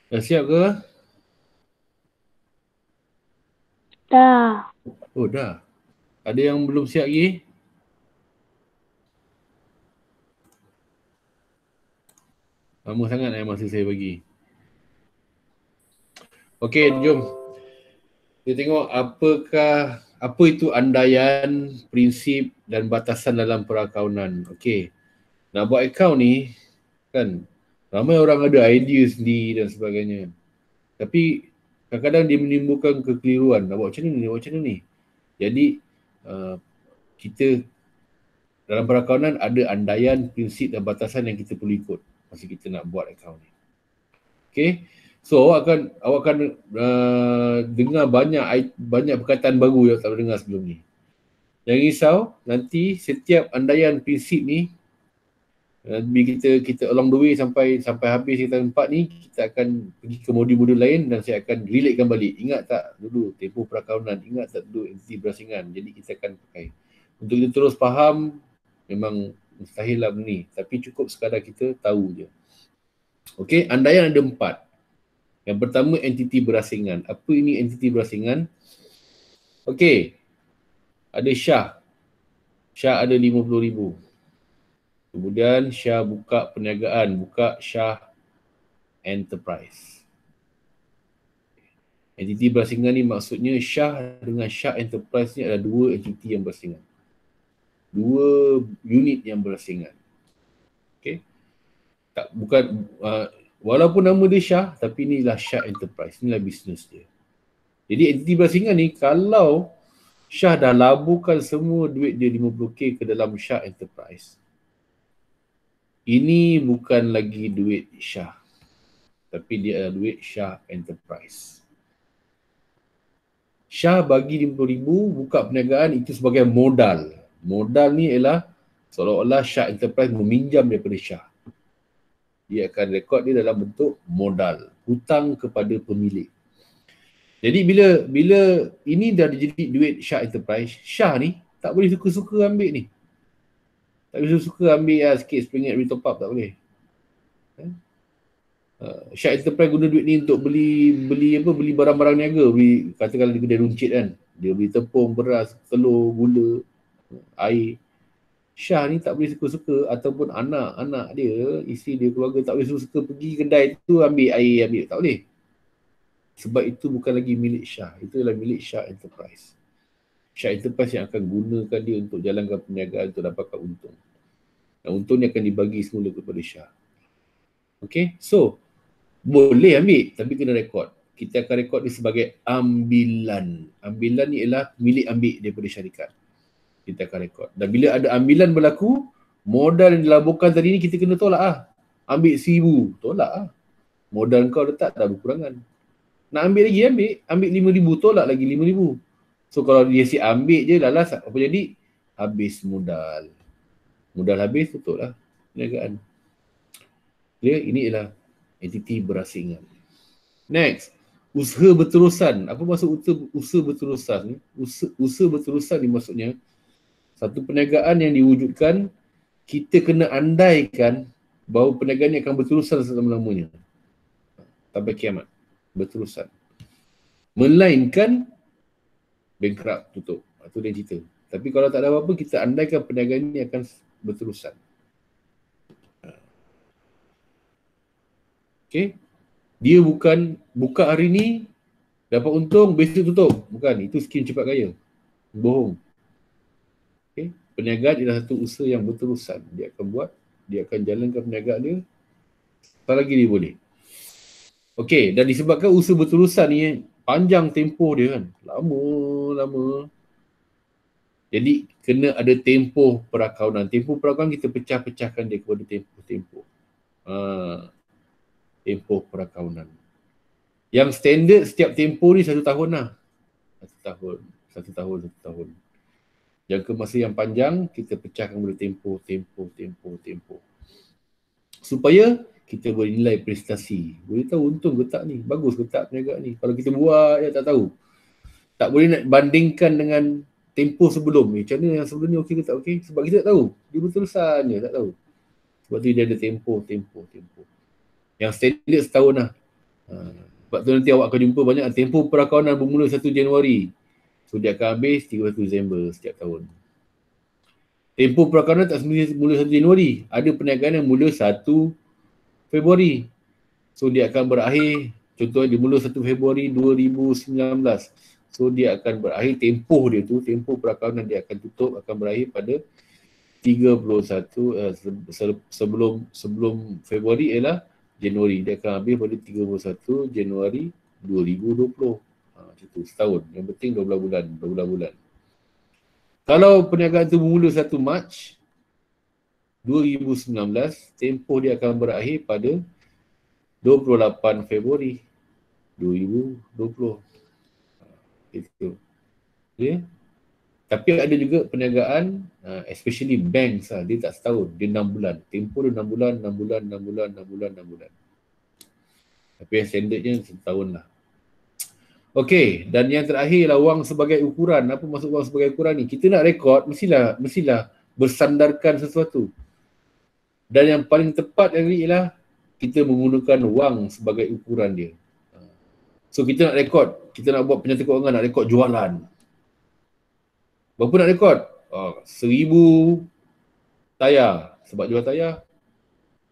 Dah siap ke? Dah. Oh dah. Ada yang belum siap lagi? Lama sangat masa saya bagi. Okey, jom. Kita tengok apa itu andaian, prinsip dan batasan dalam perakaunan. Okey. Nak buat akaun ni kan ramai orang ada idea sendiri dan sebagainya. Tapi kadang-kadang dia menimbulkan kekeliruan. Nak buat macam ni. Jadi kita dalam perakaunan ada andaian, prinsip dan batasan yang kita perlu ikut masa kita nak buat akaun ni. Okay. So awak akan dengar banyak perkataan baru yang tak pernah dengar sebelum ni. Jangan risau, nanti setiap andaian prinsip ni kita along the way sampai habis kita 4 ni, kita akan pergi ke modul-modul lain dan saya akan relatekan balik. Ingat tak dulu tempoh perakaunan, ingat tak dulu entiti berasingan. Jadi kita akan pakai. Untuk kita terus faham memang mustahil lah ni, tapi cukup sekadar kita tahu je. Okey, andaian ada 4. Yang pertama, entiti berasingan. Apa ini entiti berasingan? Okey. Ada Syah. Syah ada 50,000. Kemudian Syah buka perniagaan, buka Syah Enterprise. Entiti berasingan ni maksudnya Syah dengan Syah Enterprise ni adalah dua entiti yang berasingan. Dua unit yang berasingan. Okey. Tak bukan walaupun nama dia Syah, tapi inilah Syah Enterprise. Inilah bisnes dia. Jadi entiti berasingan ni, kalau Syah dah laburkan semua duit dia 50K ke dalam Syah Enterprise, ini bukan lagi duit Syah, tapi dia adalah duit Syah Enterprise. Syah bagi 50,000, buka perniagaan, itu sebagai modal. Modal ni ialah seolah-olah Syah Enterprise meminjam daripada Syah. Dia akan rekod dia dalam bentuk modal, hutang kepada pemilik. Jadi bila ini dah jadi duit Syah Enterprise, Syah ni tak boleh suka-suka ambil ni. Tak boleh suka ambil sikit RM10 top up, tak boleh. Syah Enterprise guna duit ni untuk beli barang-barang niaga, katakanlah di kedai runcit kan. Dia beli tepung, beras, telur, gula, air. Syah ni tak boleh suka-suka, ataupun anak-anak dia, isteri dia, keluarga tak boleh suka pergi kedai tu ambil air, tak boleh. Sebab itu bukan lagi milik Syah. Itu adalah milik Syah Enterprise. Syah Enterprise yang akan gunakan dia untuk jalankan perniagaan untuk dapatkan untung. Dan untung ni akan dibagi semula kepada Syah. Okay, so boleh ambil tapi kena rekod. Kita akan rekod dia sebagai ambilan. Ambilan ni ialah milik ambil daripada syarikat. Kita akan rekod. Dan bila ada ambilan berlaku, modal yang dilaburkan tadi ni kita kena tolak lah. Ambil 1,000, tolak lah. Modal kau letak dah berkurangan. Nak ambil lagi, ambil 5,000, tolak lagi 5,000. So kalau dia si ambil je lalas, apa jadi? Habis modal. Modal habis, tutup lah perniagaan. Clear? Ini ialah entiti berasingan. Next, usaha berterusan. Apa maksud usaha berterusan ni? Usaha berterusan ni maksudnya satu perniagaan yang diwujudkan, kita kena andaikan bahawa perniagaan ni akan berterusan selama-lamanya sampai kiamat. Berterusan. Melainkan bankrupt, tutup. Itu dia cerita. Tapi kalau tak ada apa-apa, kita andaikan perniagaan ini akan berterusan. Okay. Dia bukan buka hari ni, dapat untung, besok tutup. Bukan. Itu skim cepat kaya. Bohong. Okay. Perniagaan ialah satu usaha yang berterusan. Dia akan buat, dia akan jalankan perniagaan dia. Tak lagi dia boleh. Okey, dan disebabkan usaha berterusan ni panjang tempoh dia kan. Lama. Jadi kena ada tempoh perakaunan. Tempoh perakaunan kita pecah-pecahkan dia kepada tempoh. Tempoh perakaunan. Yang standard setiap tempoh ni 1 tahun lah. 1 tahun. Jangka masa yang panjang kita pecahkan kepada tempoh. Supaya kita boleh nilai prestasi. Boleh tahu untung ke tak ni. Bagus ke tak perniagaan ni. Kalau kita buat tak tahu. Tak boleh nak bandingkan dengan tempoh sebelum ni. Macam mana yang sebelum ni okey ke tak okey. Sebab kita tak tahu. Dia berterusan je, tak tahu. Sebab tu dia ada tempoh. Yang standard setahun lah. Sebab tu nanti awak akan jumpa banyak tempoh perakawanan bermula 1 Januari. So dia akan habis 31 Disember setiap tahun. Tempoh perakawanan tak semula 1 Januari. Ada perniagaan yang mula 1 Februari. So dia akan berakhir, contohnya dia mula 1 Februari 2019. So dia akan berakhir, tempoh dia tu, tempoh perakawanan dia akan tutup, akan berakhir pada 31 sebelum Februari ialah Januari. Dia akan habis pada 31 Januari 2020. Macam tu, setahun. Yang penting 12 bulan. Kalau perniagaan tu bermula 1 Mac 2019, tempoh dia akan berakhir pada 28 Februari 2020. Itu. Okay. Tapi ada juga perniagaan, especially banks lah, dia tak setahun, dia 6 bulan. Tempoh dia 6 bulan. Tapi yang standardnya setahun lah. Okey, dan yang terakhir lah wang sebagai ukuran. Apa maksud wang sebagai ukuran ni? Kita nak rekod, mestilah bersandarkan sesuatu. Dan yang paling tepat lagi ialah kita menggunakan wang sebagai ukuran dia. So kita nak rekod, kita nak buat penyata kewangan, nak rekod jualan. Berapa nak rekod? 1000 tayar. Sebab jual tayar,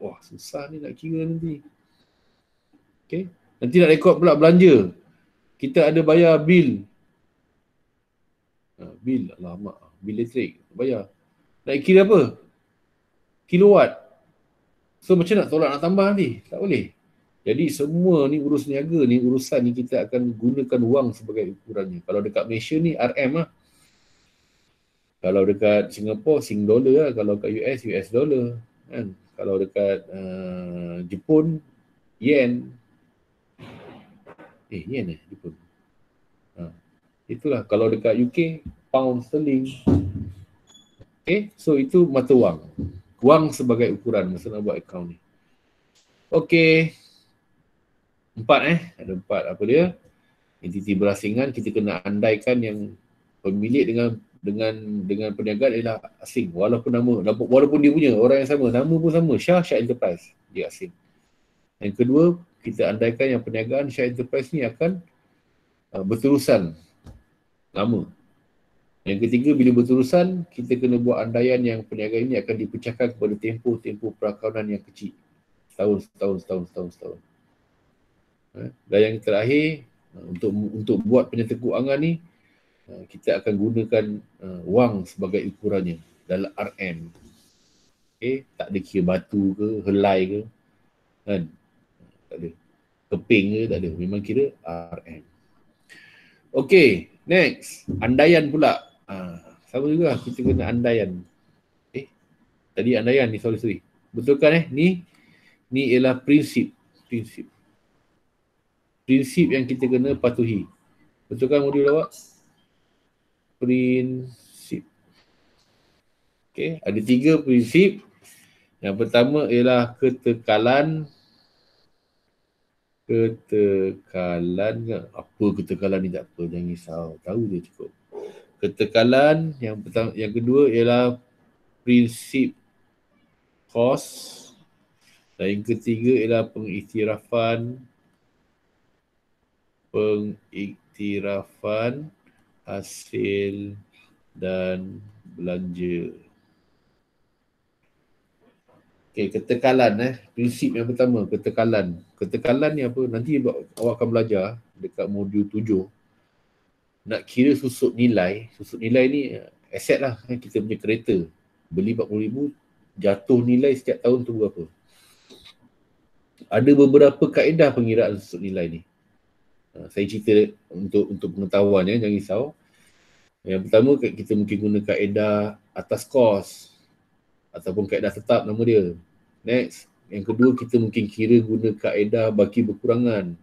wah susah ni nak kira nanti. Okay. Nanti nak rekod pula belanja. Kita ada bayar bil. Bil, alamak. Bil elektrik, bayar. Nak kira apa? Kilowatt. So macam nak tolak nak tambah nanti? Tak boleh. Jadi semua ni urus niaga ni, urusan ni kita akan gunakan wang sebagai ukurannya. Kalau dekat Malaysia ni RM lah. Kalau dekat Singapore, Sing dollar lah. Kalau dekat US, US dollar. Kan? Kalau dekat Jepun, yen. Yen Jepun. Itulah. Kalau dekat UK, pound sterling. Okay, so itu mata wang. Wang sebagai ukuran masa nak buat akaun ni. Okay. 4 ada 4. Apa dia? Entiti berasingan, kita kena andaikan yang pemilik dengan perniagaan ialah asing. Walaupun dia punya orang yang sama, nama pun sama, Shah Enterprise, dia asing. Yang kedua, kita andaikan yang perniagaan Shah Enterprise ni akan berterusan lama. Yang ketiga, bila berterusan, kita kena buat andaian yang perniagaan ini akan dipecahkan kepada tempoh perakawanan yang kecil. Setahun. Dan yang terakhir, untuk buat penyata kewangan ni, kita akan gunakan wang sebagai ukurannya dalam RM. Okay, tak ada kira batu ke, helai ke, kan? Tak ada. Keping ke, tak ada. Memang kira RM. Okay, next. Andaian pula. Sama juga, kita kena andaian. Tadi andaian ni, sorry. Betulkan Ni ialah prinsip yang kita kena patuhi. Betul kan modul awak? Prinsip. Okay, ada 3 prinsip. Yang pertama ialah ketekalan. Apa ketekalan ni tak apa, jangan risau. Tahu dia cukup. Ketekalan, yang kedua ialah prinsip kos. Dan yang ketiga ialah pengiktirafan hasil dan belanja. Okay, ketekalan prinsip yang pertama, ketekalan. Ketekalan ni apa? Nanti awak akan belajar dekat modul 7. Nak kira susut nilai. Susut nilai ni aset lah. Kita punya kereta. Beli 40,000, jatuh nilai setiap tahun tu berapa? Ada beberapa kaedah pengiraan susut nilai ni. Saya cerita untuk pengetahuan jangan risau. Yang pertama, kita mungkin guna kaedah atas kos ataupun kaedah tetap nama dia. Next, yang kedua kita mungkin guna kaedah baki berkurangan.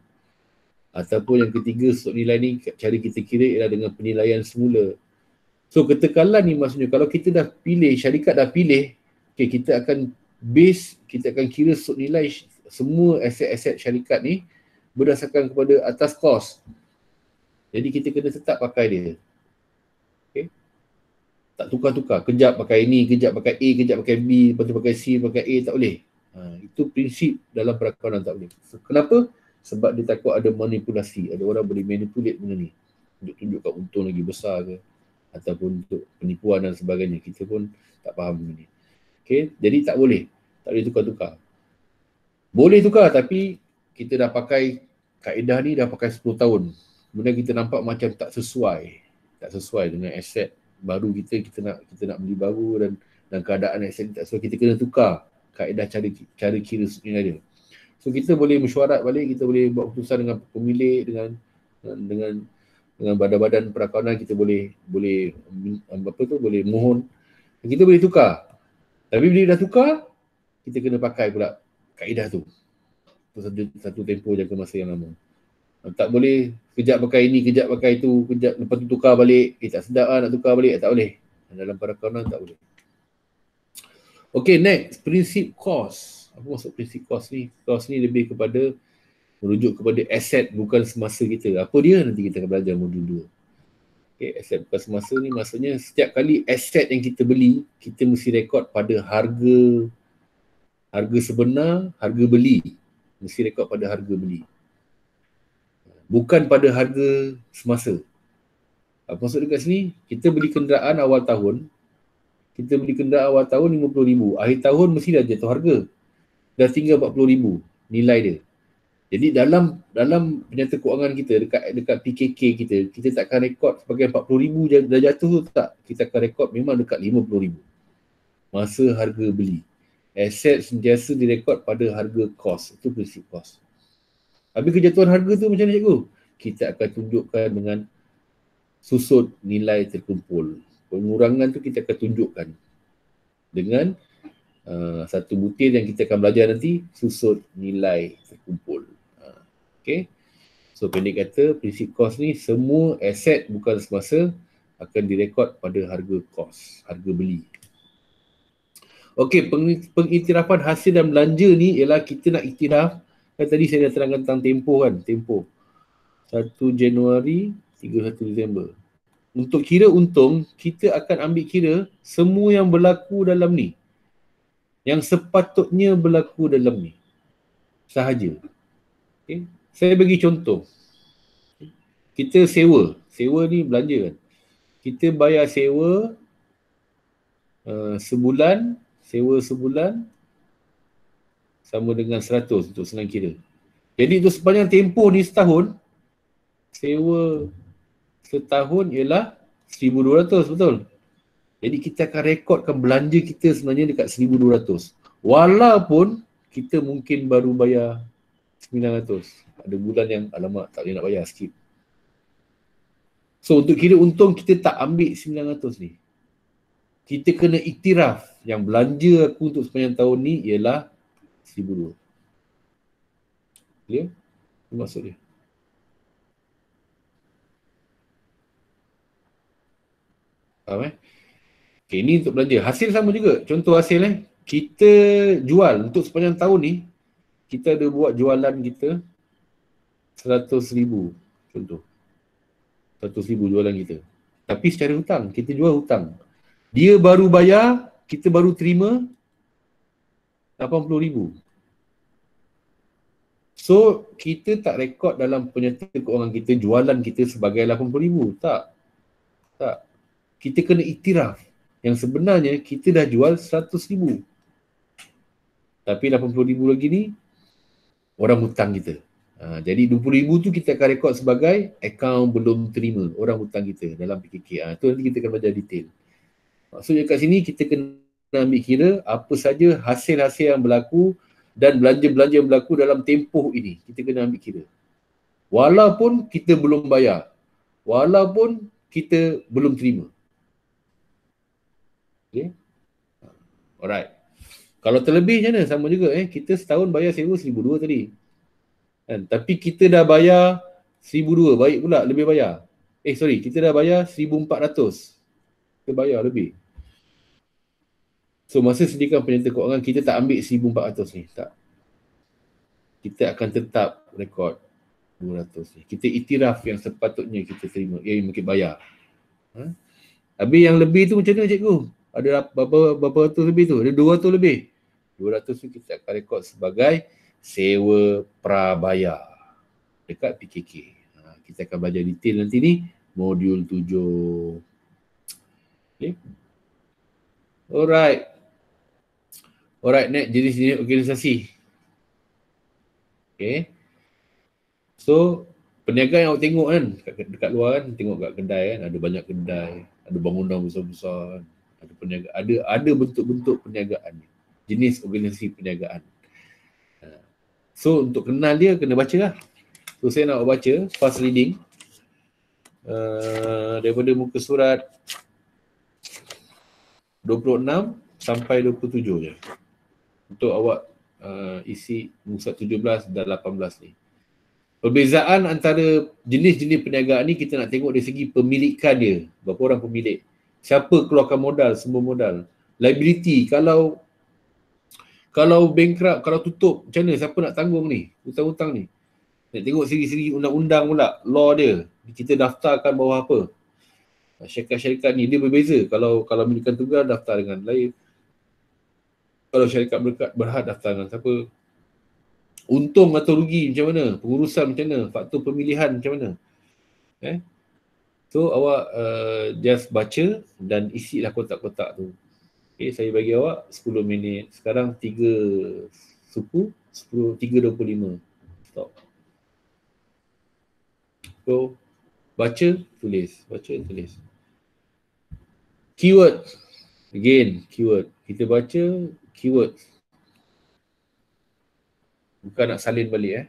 Ataupun yang ketiga, susut nilai ni cara kita kira ialah dengan penilaian semula. So ketekalan ni maksudnya kalau kita dah pilih, syarikat dah pilih, okay, kita akan kira susut nilai semua aset-aset syarikat ni berdasarkan kepada atas kos. Jadi kita kena tetap pakai dia. Okay? Tak tukar-tukar. Kejap pakai ni, kejap pakai A, kejap pakai B, lepas tu pakai C, pakai A, tak boleh. Itu prinsip dalam perakawanan, tak boleh. So, kenapa? Sebab dia takut ada manipulasi. Ada orang boleh manipulate benda ni. Untuk tunjukkan untung lagi besar ke. Ataupun untuk penipuan dan sebagainya. Kita pun tak faham benda ni. Okay? Jadi tak boleh. Tak boleh tukar-tukar. Boleh tukar tapi kita dah pakai kaedah ni dah pakai 10 tahun. Kemudian kita nampak macam tak sesuai. Tak sesuai dengan aset baru kita nak beli baru dan keadaan aset tak sesuai. Kita kena tukar kaedah cara kira sebenarnya dia. So kita boleh mesyuarat balik, kita boleh buat keputusan dengan pemilik, dengan badan-badan perakanan, kita boleh boleh mohon. Kita boleh tukar. Tapi bila dah tukar, kita kena pakai pula kaedah tu. Satu tempoh jangka masa yang lama. Tak boleh kejap pakai ini, kejap pakai itu, kejap lepas tu tukar balik. Tak sedap nak tukar balik, tak boleh. Dalam perakanan tak boleh. Okay, next. Prinsip kos. Apa maksud prinsip kos ni? Kos ni lebih kepada merujuk kepada aset bukan semasa kita. Apa dia? Nanti kita akan belajar modul 2. Okay, aset bukan semasa ni maksudnya setiap kali aset yang kita beli, kita mesti rekod pada harga sebenar, harga beli. Mesti rekod pada harga beli. Bukan pada harga semasa. Apa maksud dekat sini? Kita beli kenderaan awal tahun, RM50,000. Akhir tahun mesti dah jatuh harga. Dah tinggal RM40,000 nilai dia. Jadi dalam penyata kewangan kita dekat PKK kita tak akan rekod sebagai RM40,000 dah jatuh tu tak. Kita akan rekod memang dekat RM50,000. Masa harga beli. Aset sentiasa direkod pada harga kos. Itu prinsip kos. Habis kejatuhan harga tu macam mana cikgu? Kita akan tunjukkan dengan susut nilai terkumpul. Pengurangan tu kita akan tunjukkan dengan satu butir yang kita akan belajar nanti, susut nilai terkumpul. Okay. So pendek kata, prinsip kos ni semua aset bukan semasa akan direkod pada harga kos, harga beli. Okay, pengiktirafan hasil dan belanja ni ialah kita nak iktiraf. Kan tadi saya dah terangkan tentang tempoh kan, tempoh 1 Januari 31 Disember. Untuk kira untung, kita akan ambil kira semua yang berlaku dalam ni. Yang sepatutnya berlaku dalam ni. Sahaja. Okay. Saya bagi contoh. Kita sewa. Sewa ni belanja kan. Kita bayar sewa sebulan. Sewa sebulan sama dengan 100 untuk senang kira. Jadi untuk sepanjang tempoh ni setahun, sewa setahun ialah 1,200, betul? Jadi kita akan rekodkan belanja kita sebenarnya dekat 1,200. Walaupun kita mungkin baru bayar 900. Ada bulan yang alamak tak boleh nak bayar, skip. So untuk kira untung kita tak ambil 900 ni. Kita kena iktiraf yang belanja aku untuk sepanjang tahun ni ialah 1,200. Clear? Itu maksud dia. Faham Okay, ni untuk belanja. Hasil sama juga. Contoh hasil kita jual untuk sepanjang tahun ni, kita ada buat jualan kita 100,000 contoh. 100,000 jualan kita. Tapi secara hutang, kita jual hutang. Dia baru bayar, kita baru terima 80,000. So, kita tak rekod dalam penyata keuangan kita, jualan kita sebagai 80,000. Tak. Kita kena iktiraf. Yang sebenarnya, kita dah jual 100,000. Tapi 80,000 lagi ni, orang hutang kita. Jadi 20,000 tu kita akan rekod sebagai akaun belum terima orang hutang kita dalam PKK. Tu nanti kita akan belajar detail. Maksudnya kat sini kita kena ambil kira apa saja hasil-hasil yang berlaku dan belanja-belanja yang berlaku dalam tempoh ini. Kita kena ambil kira. Walaupun kita belum bayar. Walaupun kita belum terima. Okay? Alright. Kalau terlebih macam mana? Sama juga. Kita setahun bayar sewa 1,200 tadi. Kan? Tapi kita dah bayar 1,200. Baik pula, lebih bayar. Kita dah bayar 1,400. Kita bayar lebih. So, masa sediakan penyata keuangan, kita tak ambil 1,400 ni. Tak. Kita akan tetap rekod 200 ni. Kita iktiraf yang sepatutnya kita terima. Yang mungkin bayar. Habis yang lebih tu macam mana cikgu? Ada berapa ratus lebih tu? Ada 200 lebih. 200 tu kita akan rekod sebagai sewa prabayar. dekat PKK. Kita akan belajar detail nanti ni, modul 7. Okay. Alright, next jenis-jenis organisasi. Okay. So, perniagaan yang awak tengok kan, dekat luar kan, tengok kat kedai kan, ada banyak kedai, ada bangunan besar-besar kan, ada perniagaan, ada bentuk-bentuk perniagaan, jenis organisasi perniagaan. So, untuk kenal dia, kena baca lah. So, saya nak baca fast reading daripada muka surat 26 sampai 27 je. Untuk awak isi muka surat 17 dan 18 ni. Perbezaan antara jenis-jenis perniagaan ni, kita nak tengok dari segi pemilikan dia. Berapa orang pemilik. Siapa keluarkan modal, sumber modal. Liability, kalau bankrupt, kalau tutup, macam mana? Siapa nak tanggung ni? Hutang-hutang ni. Nak tengok segi-segi undang-undang pula, law dia. Kita daftarkan bawah apa? Syarikat-syarikat ni, dia berbeza. Kalau milikan tunggal, daftar dengan lain. Kalau syarikat berhad, daftar dengan siapa? Untung atau rugi macam mana? Pengurusan macam mana? Faktor pemilihan macam mana? So, awak just baca dan isilah kotak-kotak tu. Okay, saya bagi awak 10 minit. Sekarang 3 suku, 3.25. Stop. So, baca, tulis. Baca, tulis. Keyword. Again, keyword. Kita baca keyword. Bukan nak salin balik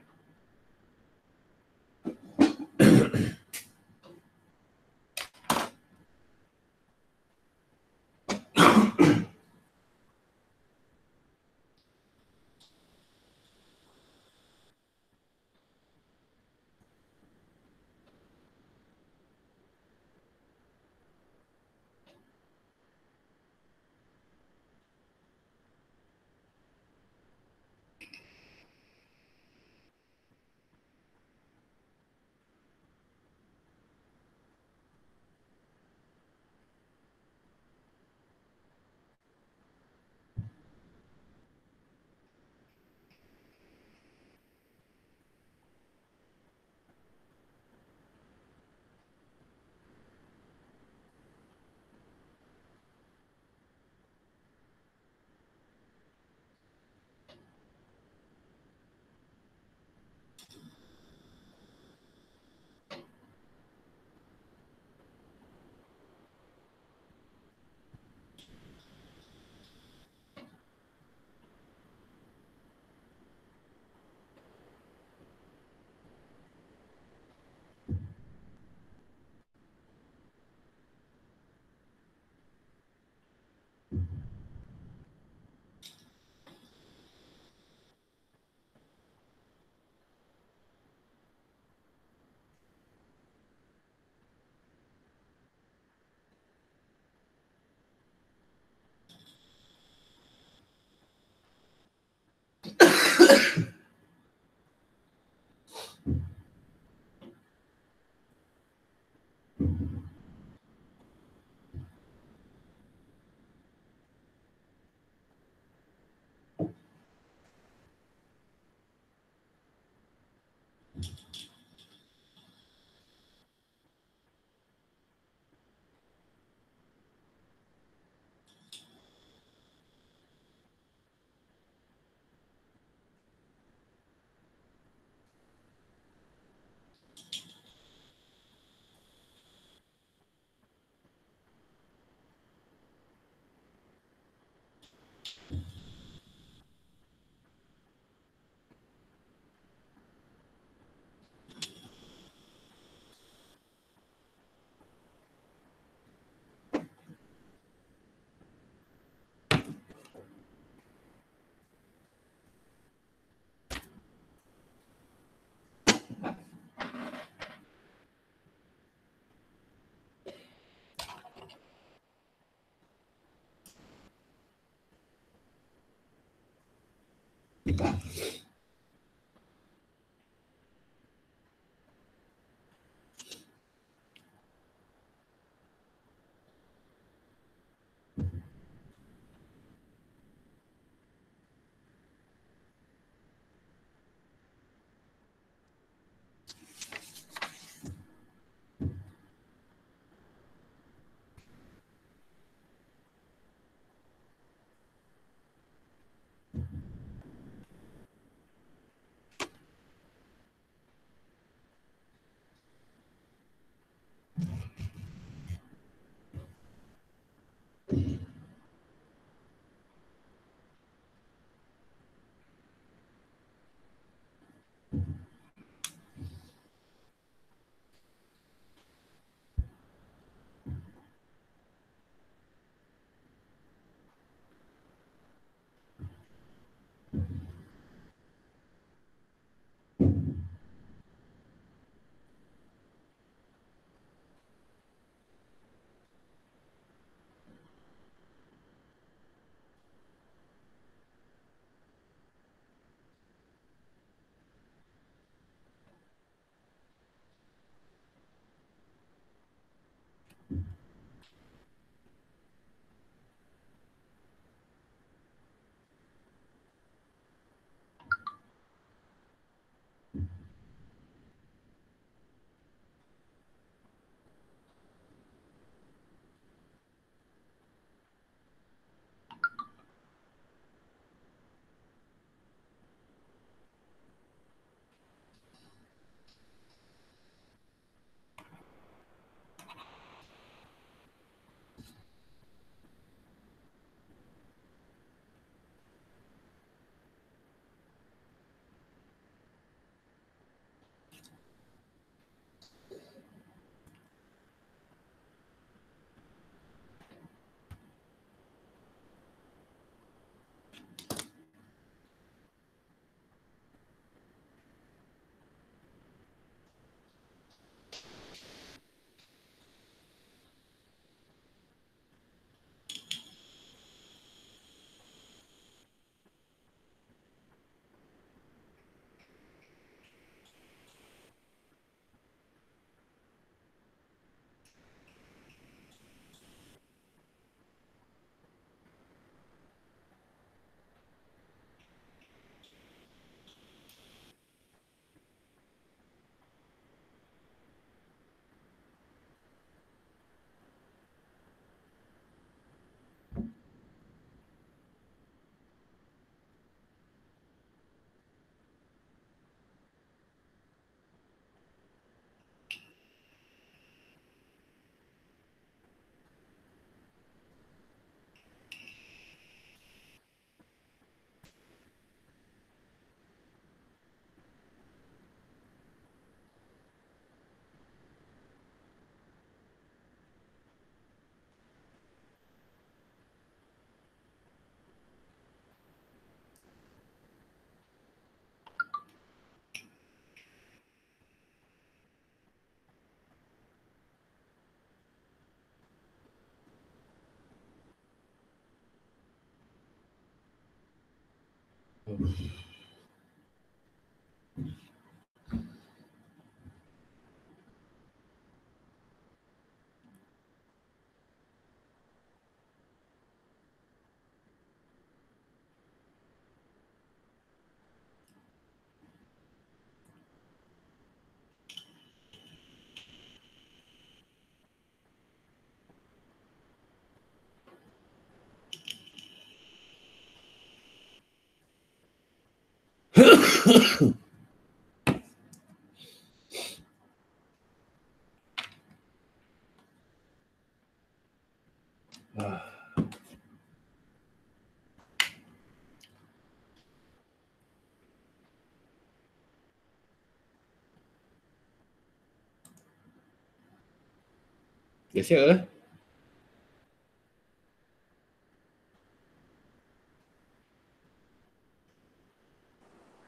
Dah siap ke?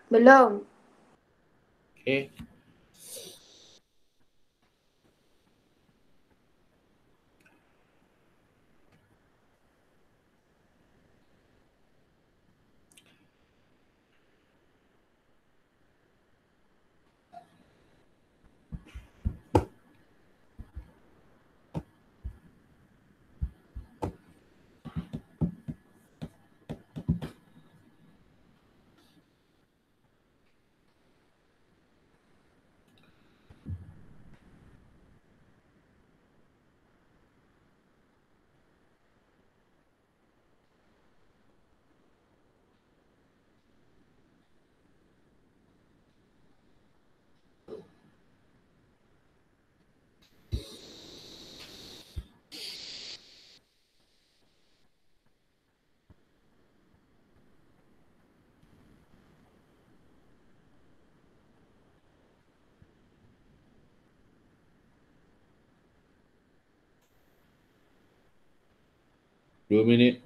Belum. Okay. 2 minit.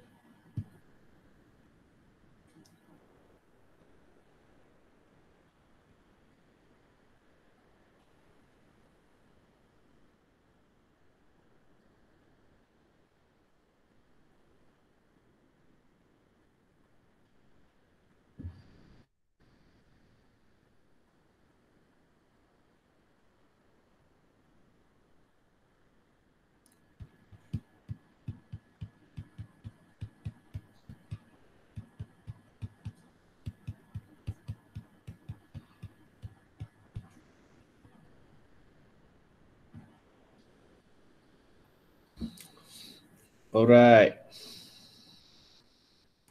Alright.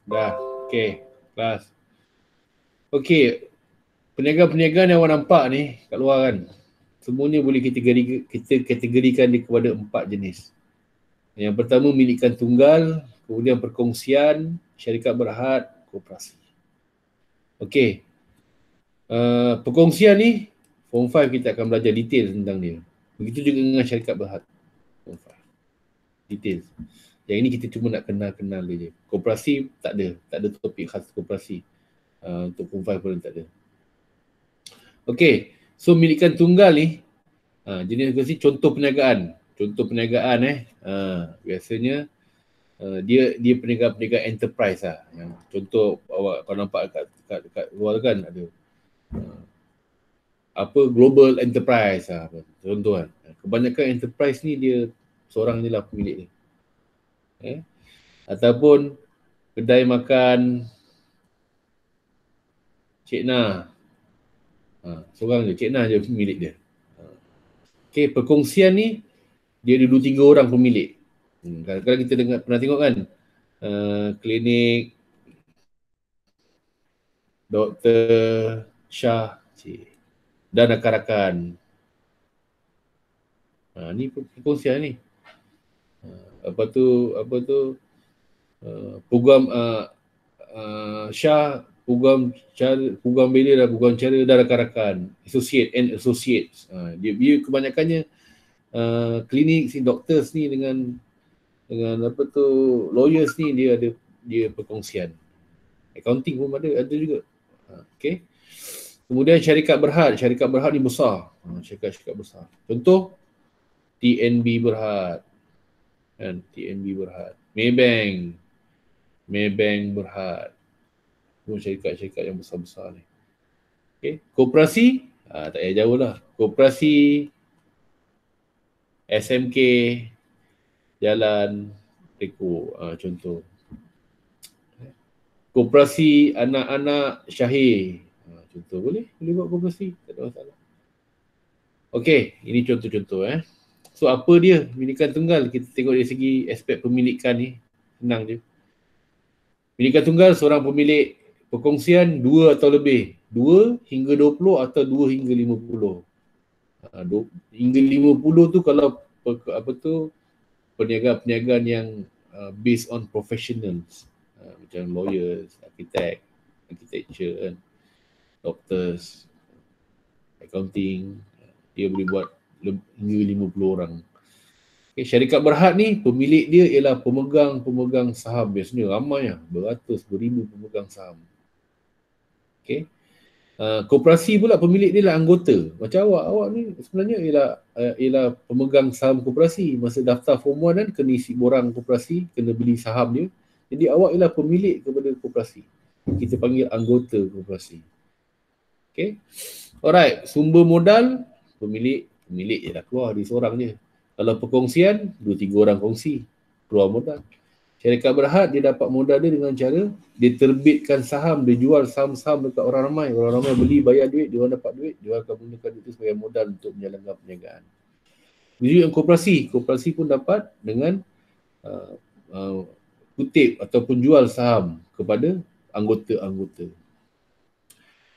Dah. Okay. Kelas. Okay. Perniagaan-perniagaan yang awak nampak ni kat luar kan, semuanya boleh kita kategorikan dia kepada 4 jenis. Yang pertama milikan tunggal, kemudian perkongsian, syarikat berhad, koperasi. Okey. Perkongsian ni Form 5 kita akan belajar detail tentang dia. Begitu juga dengan syarikat berhad. Form 5. Detail. Yang ini kita cuma nak kenal-kenal dia je. Koperasi tak ada topik khas koperasi. Untuk Form 5 pun tak ada. Okey. So milikan tunggal ni jenis koperasi contoh perniagaan. Biasanya dia perniagaan enterprise lah. Yang contoh awak kalau nampak kat luar kan ada global enterprise contoh kan. Kebanyakan enterprise ni dia seorang je lah pemilik dia. Ataupun kedai makan Cik Na. Seorang je, Cik Na je pemilik dia. Okey, perkongsian ni dia ada 2-3 orang pemilik. Kadang-kadang kita pernah tengok kan klinik Dr. Shah dan rakan-rakan. Ni perkongsian ni. Program Shah, program bila dan program cara dan rakan-rakan, associates. Dia kebanyakannya klinik doctors ni dengan lawyers ni dia perkongsian. Accounting pun ada juga. Okey. Kemudian syarikat berhad ni besar. Syarikat besar. Contoh TNB Berhad. Kan, TNB Berhad. Maybank Berhad. Semua syarikat-syarikat yang besar-besar ni. Okey, koperasi tak payah jauh lah. Koperasi SMK Jalan Reko, contoh. Koperasi anak-anak Syahir. Contoh boleh buat koperasi, tak ada masalah. Okey, ini contoh-contoh So apa dia milikan tunggal? Kita tengok dari segi aspek pemilikan ni, senang je. Milikan tunggal seorang pemilik, perkongsian 2 atau lebih. 2 hingga 20 atau 2 hingga 50. Hingga 50 tu kalau perniagaan-perniagaan yang based on professionals. Macam lawyers, architecture kan, doctors, accounting, dia boleh buat hingga 50 orang. Okay, syarikat berhad ni pemilik dia ialah pemegang saham. Biasanya ramai lah, beratus, beribu pemegang saham. Okay. Koperasi pula pemilik dia lah anggota. Macam awak ni sebenarnya ialah pemegang saham koperasi. Masa daftar form 1 kan kena isi borang koperasi, kena beli saham dia. Jadi awak ialah pemilik kepada koperasi. Kita panggil anggota koperasi. Okay. Alright, sumber modal pemilik je lah keluar, dia seorang je. Kalau perkongsian 2-3 orang kongsi, keluar modal. Syarikat berhad dia dapat modal dia dengan cara dia terbitkan saham, dia jual saham-saham dekat orang ramai beli, bayar duit, dia orang dapat duit, dia akan gunakan duit itu sebagai modal untuk menjalankan perniagaan. Jadi yang koperasi pun dapat dengan kutip ataupun jual saham kepada anggota-anggota.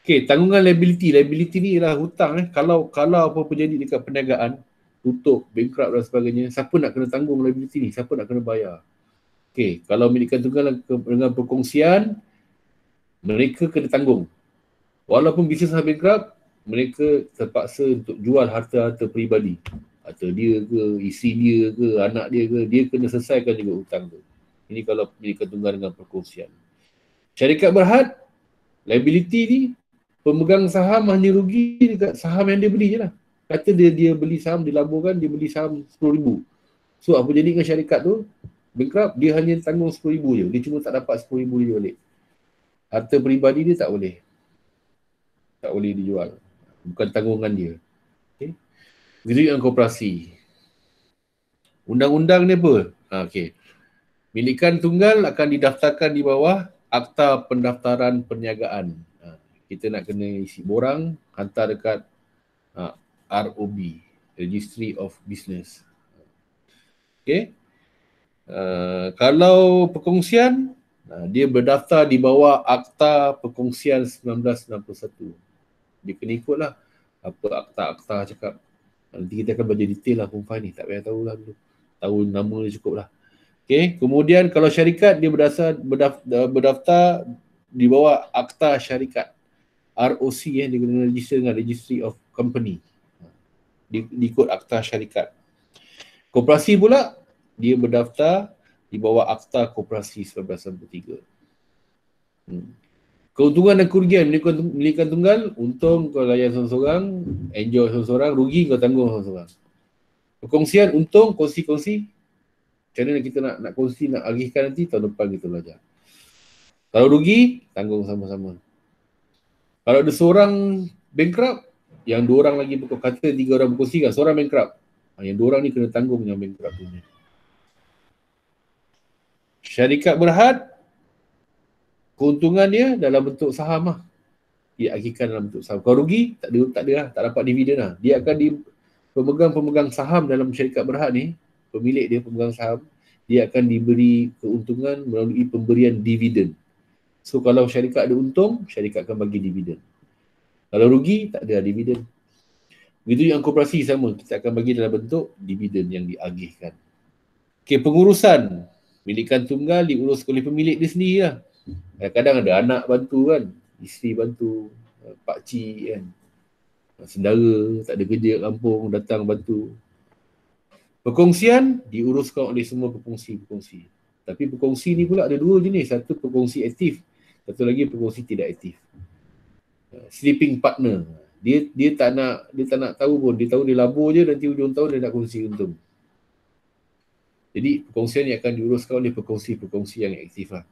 Okey, tanggungan liability ni ialah hutang kalau apa-apa jadi dekat perniagaan, tutup, bankrupt dan sebagainya, siapa nak kena tanggung liability ni? Siapa nak kena bayar? Okey, kalau milikan tunggal dengan perkongsian, mereka kena tanggung. Walaupun bisnes bankrupt, mereka terpaksa untuk jual harta-harta peribadi. Harta dia ke, isi dia ke, anak dia ke, dia kena selesaikan juga hutang tu. Ini kalau pemilikan tunggal dengan perkongsian. Syarikat berhad, liability ni, pemegang saham hanya rugi dekat saham yang dia beli je lah. Kata dia beli saham, dilaburkan, dia beli saham RM10,000. So apa jadi dengan syarikat tu? Bankrupt, dia hanya tanggung RM10,000 je. Dia cuma tak dapat RM10,000 dia balik. Harta peribadi dia tak boleh. Tak boleh dijual. Bukan tanggungan dia. Okay. Begitu dengan koperasi. Undang-undang ni apa? Okay. Milikan tunggal akan didaftarkan di bawah Akta Pendaftaran Perniagaan. Kita nak kena isi borang, hantar dekat ROB, Registry of Business. Okay. Kalau perkongsian, dia berdaftar di bawah Akta Perkongsian 1961. Dia kena ikutlah apa akta-akta cakap. Nanti kita akan baca detail lah Kumfai ni. Tak payah tahulah dulu. Tahu nama dia cukup lah. Okay. Kemudian kalau syarikat, dia berdaftar di bawah Akta Syarikat. ROC dia kena register dengan Registry of Company. Diikut Akta Syarikat. Koperasi pula, dia berdaftar di bawah Akta Koperasi 1993. Keuntungan dan kerugian milikan tunggal, untung kau layan seorang-seorang, enjoy seorang-seorang, rugi kau tanggung seorang-seorang. Perkongsian, untung kongsi-kongsi. Macam mana kita nak kongsi, nak agihkan nanti, tahun depan kita belajar. Kalau rugi, tanggung sama-sama. Kalau ada seorang bankrupt, yang dua orang lagi kata tiga orang berkongsi kan, seorang bankrupt. Yang dua orang ni kena tanggung yang bankrupt punya. Syarikat berhad, keuntungan dia dalam bentuk saham lah. Dia agihkan dalam bentuk saham. Kalau rugi, tak ada lah, tak dapat dividen lah. Dia akan pemegang saham dalam syarikat berhad ni, pemilik dia pemegang saham, dia akan diberi keuntungan melalui pemberian dividen. So kalau syarikat ada untung, syarikat akan bagi dividen. Kalau rugi, tak ada dividen. Begitu yang koperasi sama, kita akan bagi dalam bentuk dividen yang diagihkan. Okay, pengurusan milikan tunggal diurus oleh pemilik dia sendiri lah. Kadang-kadang ada anak bantu kan, isteri bantu, pakcik kan, saudara tak ada kerja kat kampung, datang bantu. Perkongsian diuruskan oleh semua pekongsi. Tapi pekongsi ni pula ada dua jenis. Satu pekongsi aktif, satu lagi pekongsi tidak aktif. Sleeping partner. Dia tak nak tahu pun. Dia tahu dia labur je, nanti hujung tahun dia nak kongsi untung. Jadi perkongsian ni akan diuruskan oleh pekongsi yang aktif lah.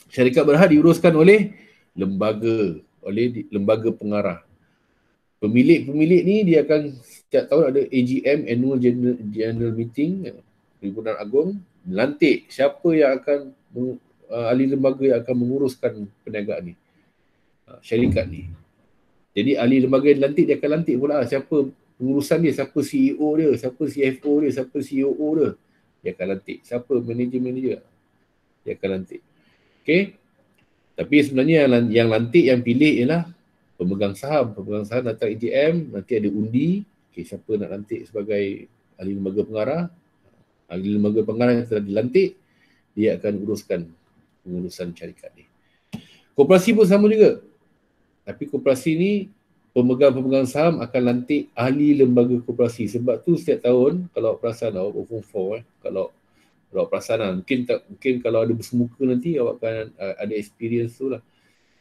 Syarikat berhad diuruskan oleh lembaga pengarah. Pemilik ni dia akan setiap tahun ada AGM, Annual General Meeting, Perhimpunan Agung, lantik siapa yang akan ahli lembaga yang akan menguruskan perniagaan ni, syarikat ni. Jadi ahli lembaga yang lantik, dia akan lantik pula siapa pengurusan dia, siapa CEO dia, siapa CFO dia, siapa COO dia akan lantik. Siapa manager dia akan lantik. Okay. Tapi sebenarnya yang lantik, yang pilih ialah pemegang saham. Pemegang saham datang AGM, nanti ada undi. Okay, siapa nak lantik sebagai ahli lembaga pengarah. Ahli lembaga pengarah yang telah dilantik, dia akan uruskan pengurusan syarikat ni. Koperasi pun sama juga. Tapi koperasi ni, pemegang saham akan lantik ahli lembaga koperasi. Sebab tu setiap tahun, kalau perasan awak berform 4, kalau perasan lah, mungkin kalau ada bersemuka nanti, awak akan ada experience tu lah.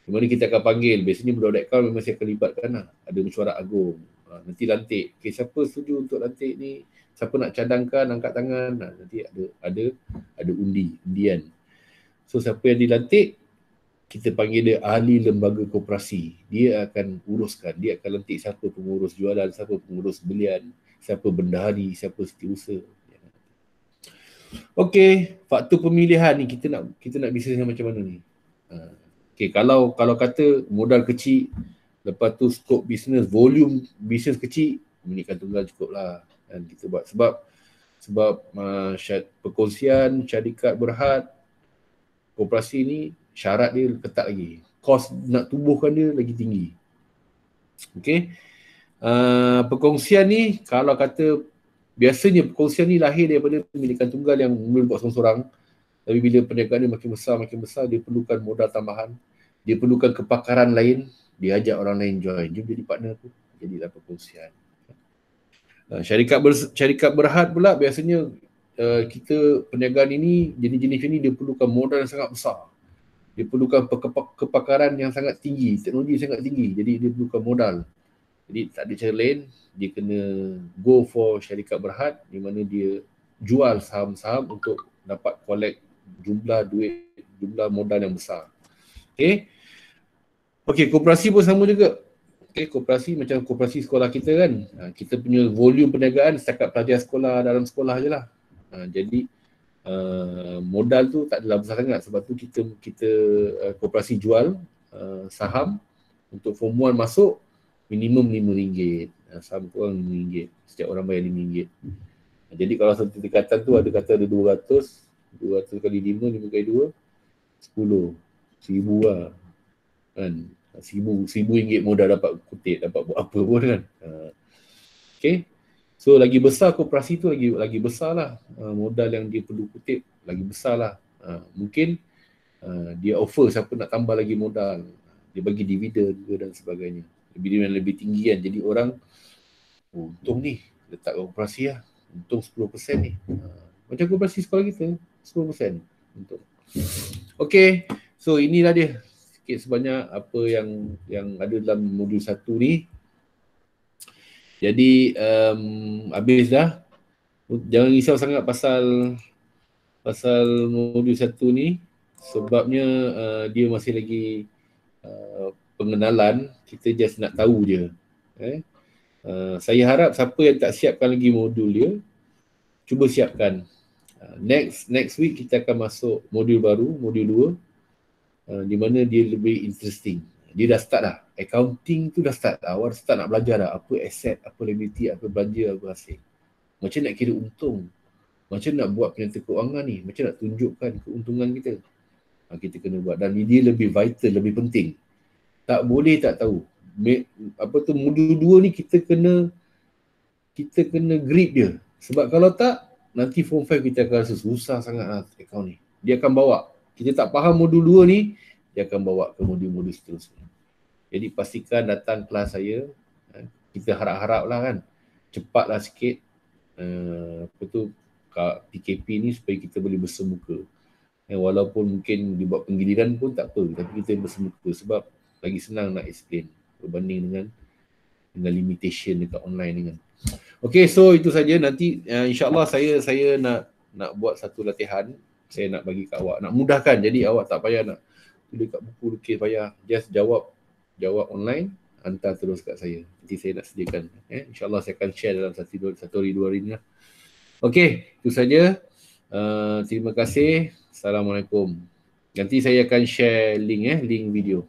Di mana kita akan panggil, biasanya budak-budak kaum memang saya akan libatkan lah. Ada mesyuarat agung, nanti lantik. Okay, siapa setuju untuk lantik ni? Siapa nak cadangkan, angkat tangan. Nanti ada undian. So siapa yang dilantik, kita panggil dia ahli lembaga koperasi. Dia akan uruskan, dia akan lantik siapa pengurus jualan, siapa pengurus belian, siapa bendahari, siapa setiausaha. Okey, faktor pemilihan ni kita nak bisnes macam mana ni? Okey, kalau kata modal kecil, lepas tu skop bisnes, volume bisnes kecil, milikan tunggal cukup lah. Dan kita buat sebab perkongsian, syarikat berhad, koperasi ni syarat dia ketat lagi. Kos nak tubuhkan dia lagi tinggi. Okey. Perkongsian ni kalau kata biasanya perkongsian ni lahir daripada pemilikan tunggal yang mula buat seorang-seorang. Tapi bila perniagaan dia makin besar, dia perlukan modal tambahan. Dia perlukan kepakaran lain. Dia ajak orang lain join. Jom jadi partner tu. Jadilah perkongsian. Syarikat berhad pula biasanya kita perniagaan ini, jenis-jenis ini dia perlukan modal yang sangat besar. Dia perlukan kepakaran yang sangat tinggi, teknologi yang sangat tinggi. Jadi dia perlukan modal. Jadi tak ada cara lain, dia kena go for syarikat berhad di mana dia jual saham-saham untuk dapat collect jumlah duit, jumlah modal yang besar. Okey, koperasi pun sama juga. Koperasi macam koperasi sekolah kita kan. Kita punya volume perniagaan setakat pelajar sekolah dalam sekolah je lah. Jadi modal tu tak adalah besar sangat, sebab tu kita koperasi jual saham untuk form 1 masuk minimum RM5. Saham tu orang RM5. Setiap orang bayar RM5. Jadi kalau satu tingkatan tu ada kata ada 200 kali 5 kali 2, 10. 1,000 lah. Kan? RM1,000 modal dapat kutip, dapat buat apa pun kan. So lagi besar koperasi tu lagi besar lah. Modal yang dia perlu kutip lagi besar lah. Mungkin dia offer siapa nak tambah lagi modal. Dia bagi dividen ke dan sebagainya. Dividen lebih tinggi kan. Jadi orang, untung ni letak koperasi lah. Untung 10% ni. Macam koperasi sekolah kita, 10% untung. Okey, so inilah dia sikit sebanyak apa yang ada dalam modul 1 ni. Jadi habis dah. Jangan risau sangat pasal modul 1 ni, sebabnya dia masih lagi pengenalan. Kita just nak tahu je. Saya harap siapa yang tak siapkan lagi modul dia, cuba siapkan. Next week kita akan masuk modul baru, modul 2, di mana dia lebih interesting. Dia dah start dah. Accounting tu dah start. Awak start nak belajar dah. Apa aset, apa liability, apa belanja, apa hasil. Macam nak kira untung. Macam nak buat penyata keuangan ni. Macam nak tunjukkan keuntungan kita. Kita kena buat. Dan dia lebih vital, lebih penting. Tak boleh tak tahu. Modul 2 ni kita kena grip dia. Sebab kalau tak, nanti form 5 kita akan rasa susah sangat lah account ni. Dia akan bawa. Kita tak faham modul 2 ni, dia akan bawa ke modul-modul seterusnya. Jadi pastikan datang kelas saya. Kita harap-harap lah kan. Cepatlah sikit. PKP ni supaya kita boleh bersemuka. Walaupun mungkin dibuat penggiliran pun tak apa. Tapi kita bersemuka sebab lagi senang nak explain berbanding dengan limitation dekat online ni kan. Okay, so itu saja. Nanti insyaAllah saya nak buat satu latihan. Saya nak bagi kat awak. Nak mudahkan. Jadi awak tak payah nak tulis kat buku, lukis payah. Just jawab online, hantar terus kat saya. Nanti saya nak sediakan. InsyaAllah saya akan share dalam satu hari, 2 hari ni lah. Okey, itu saja. Terima kasih. Assalamualaikum. Nanti saya akan share link video.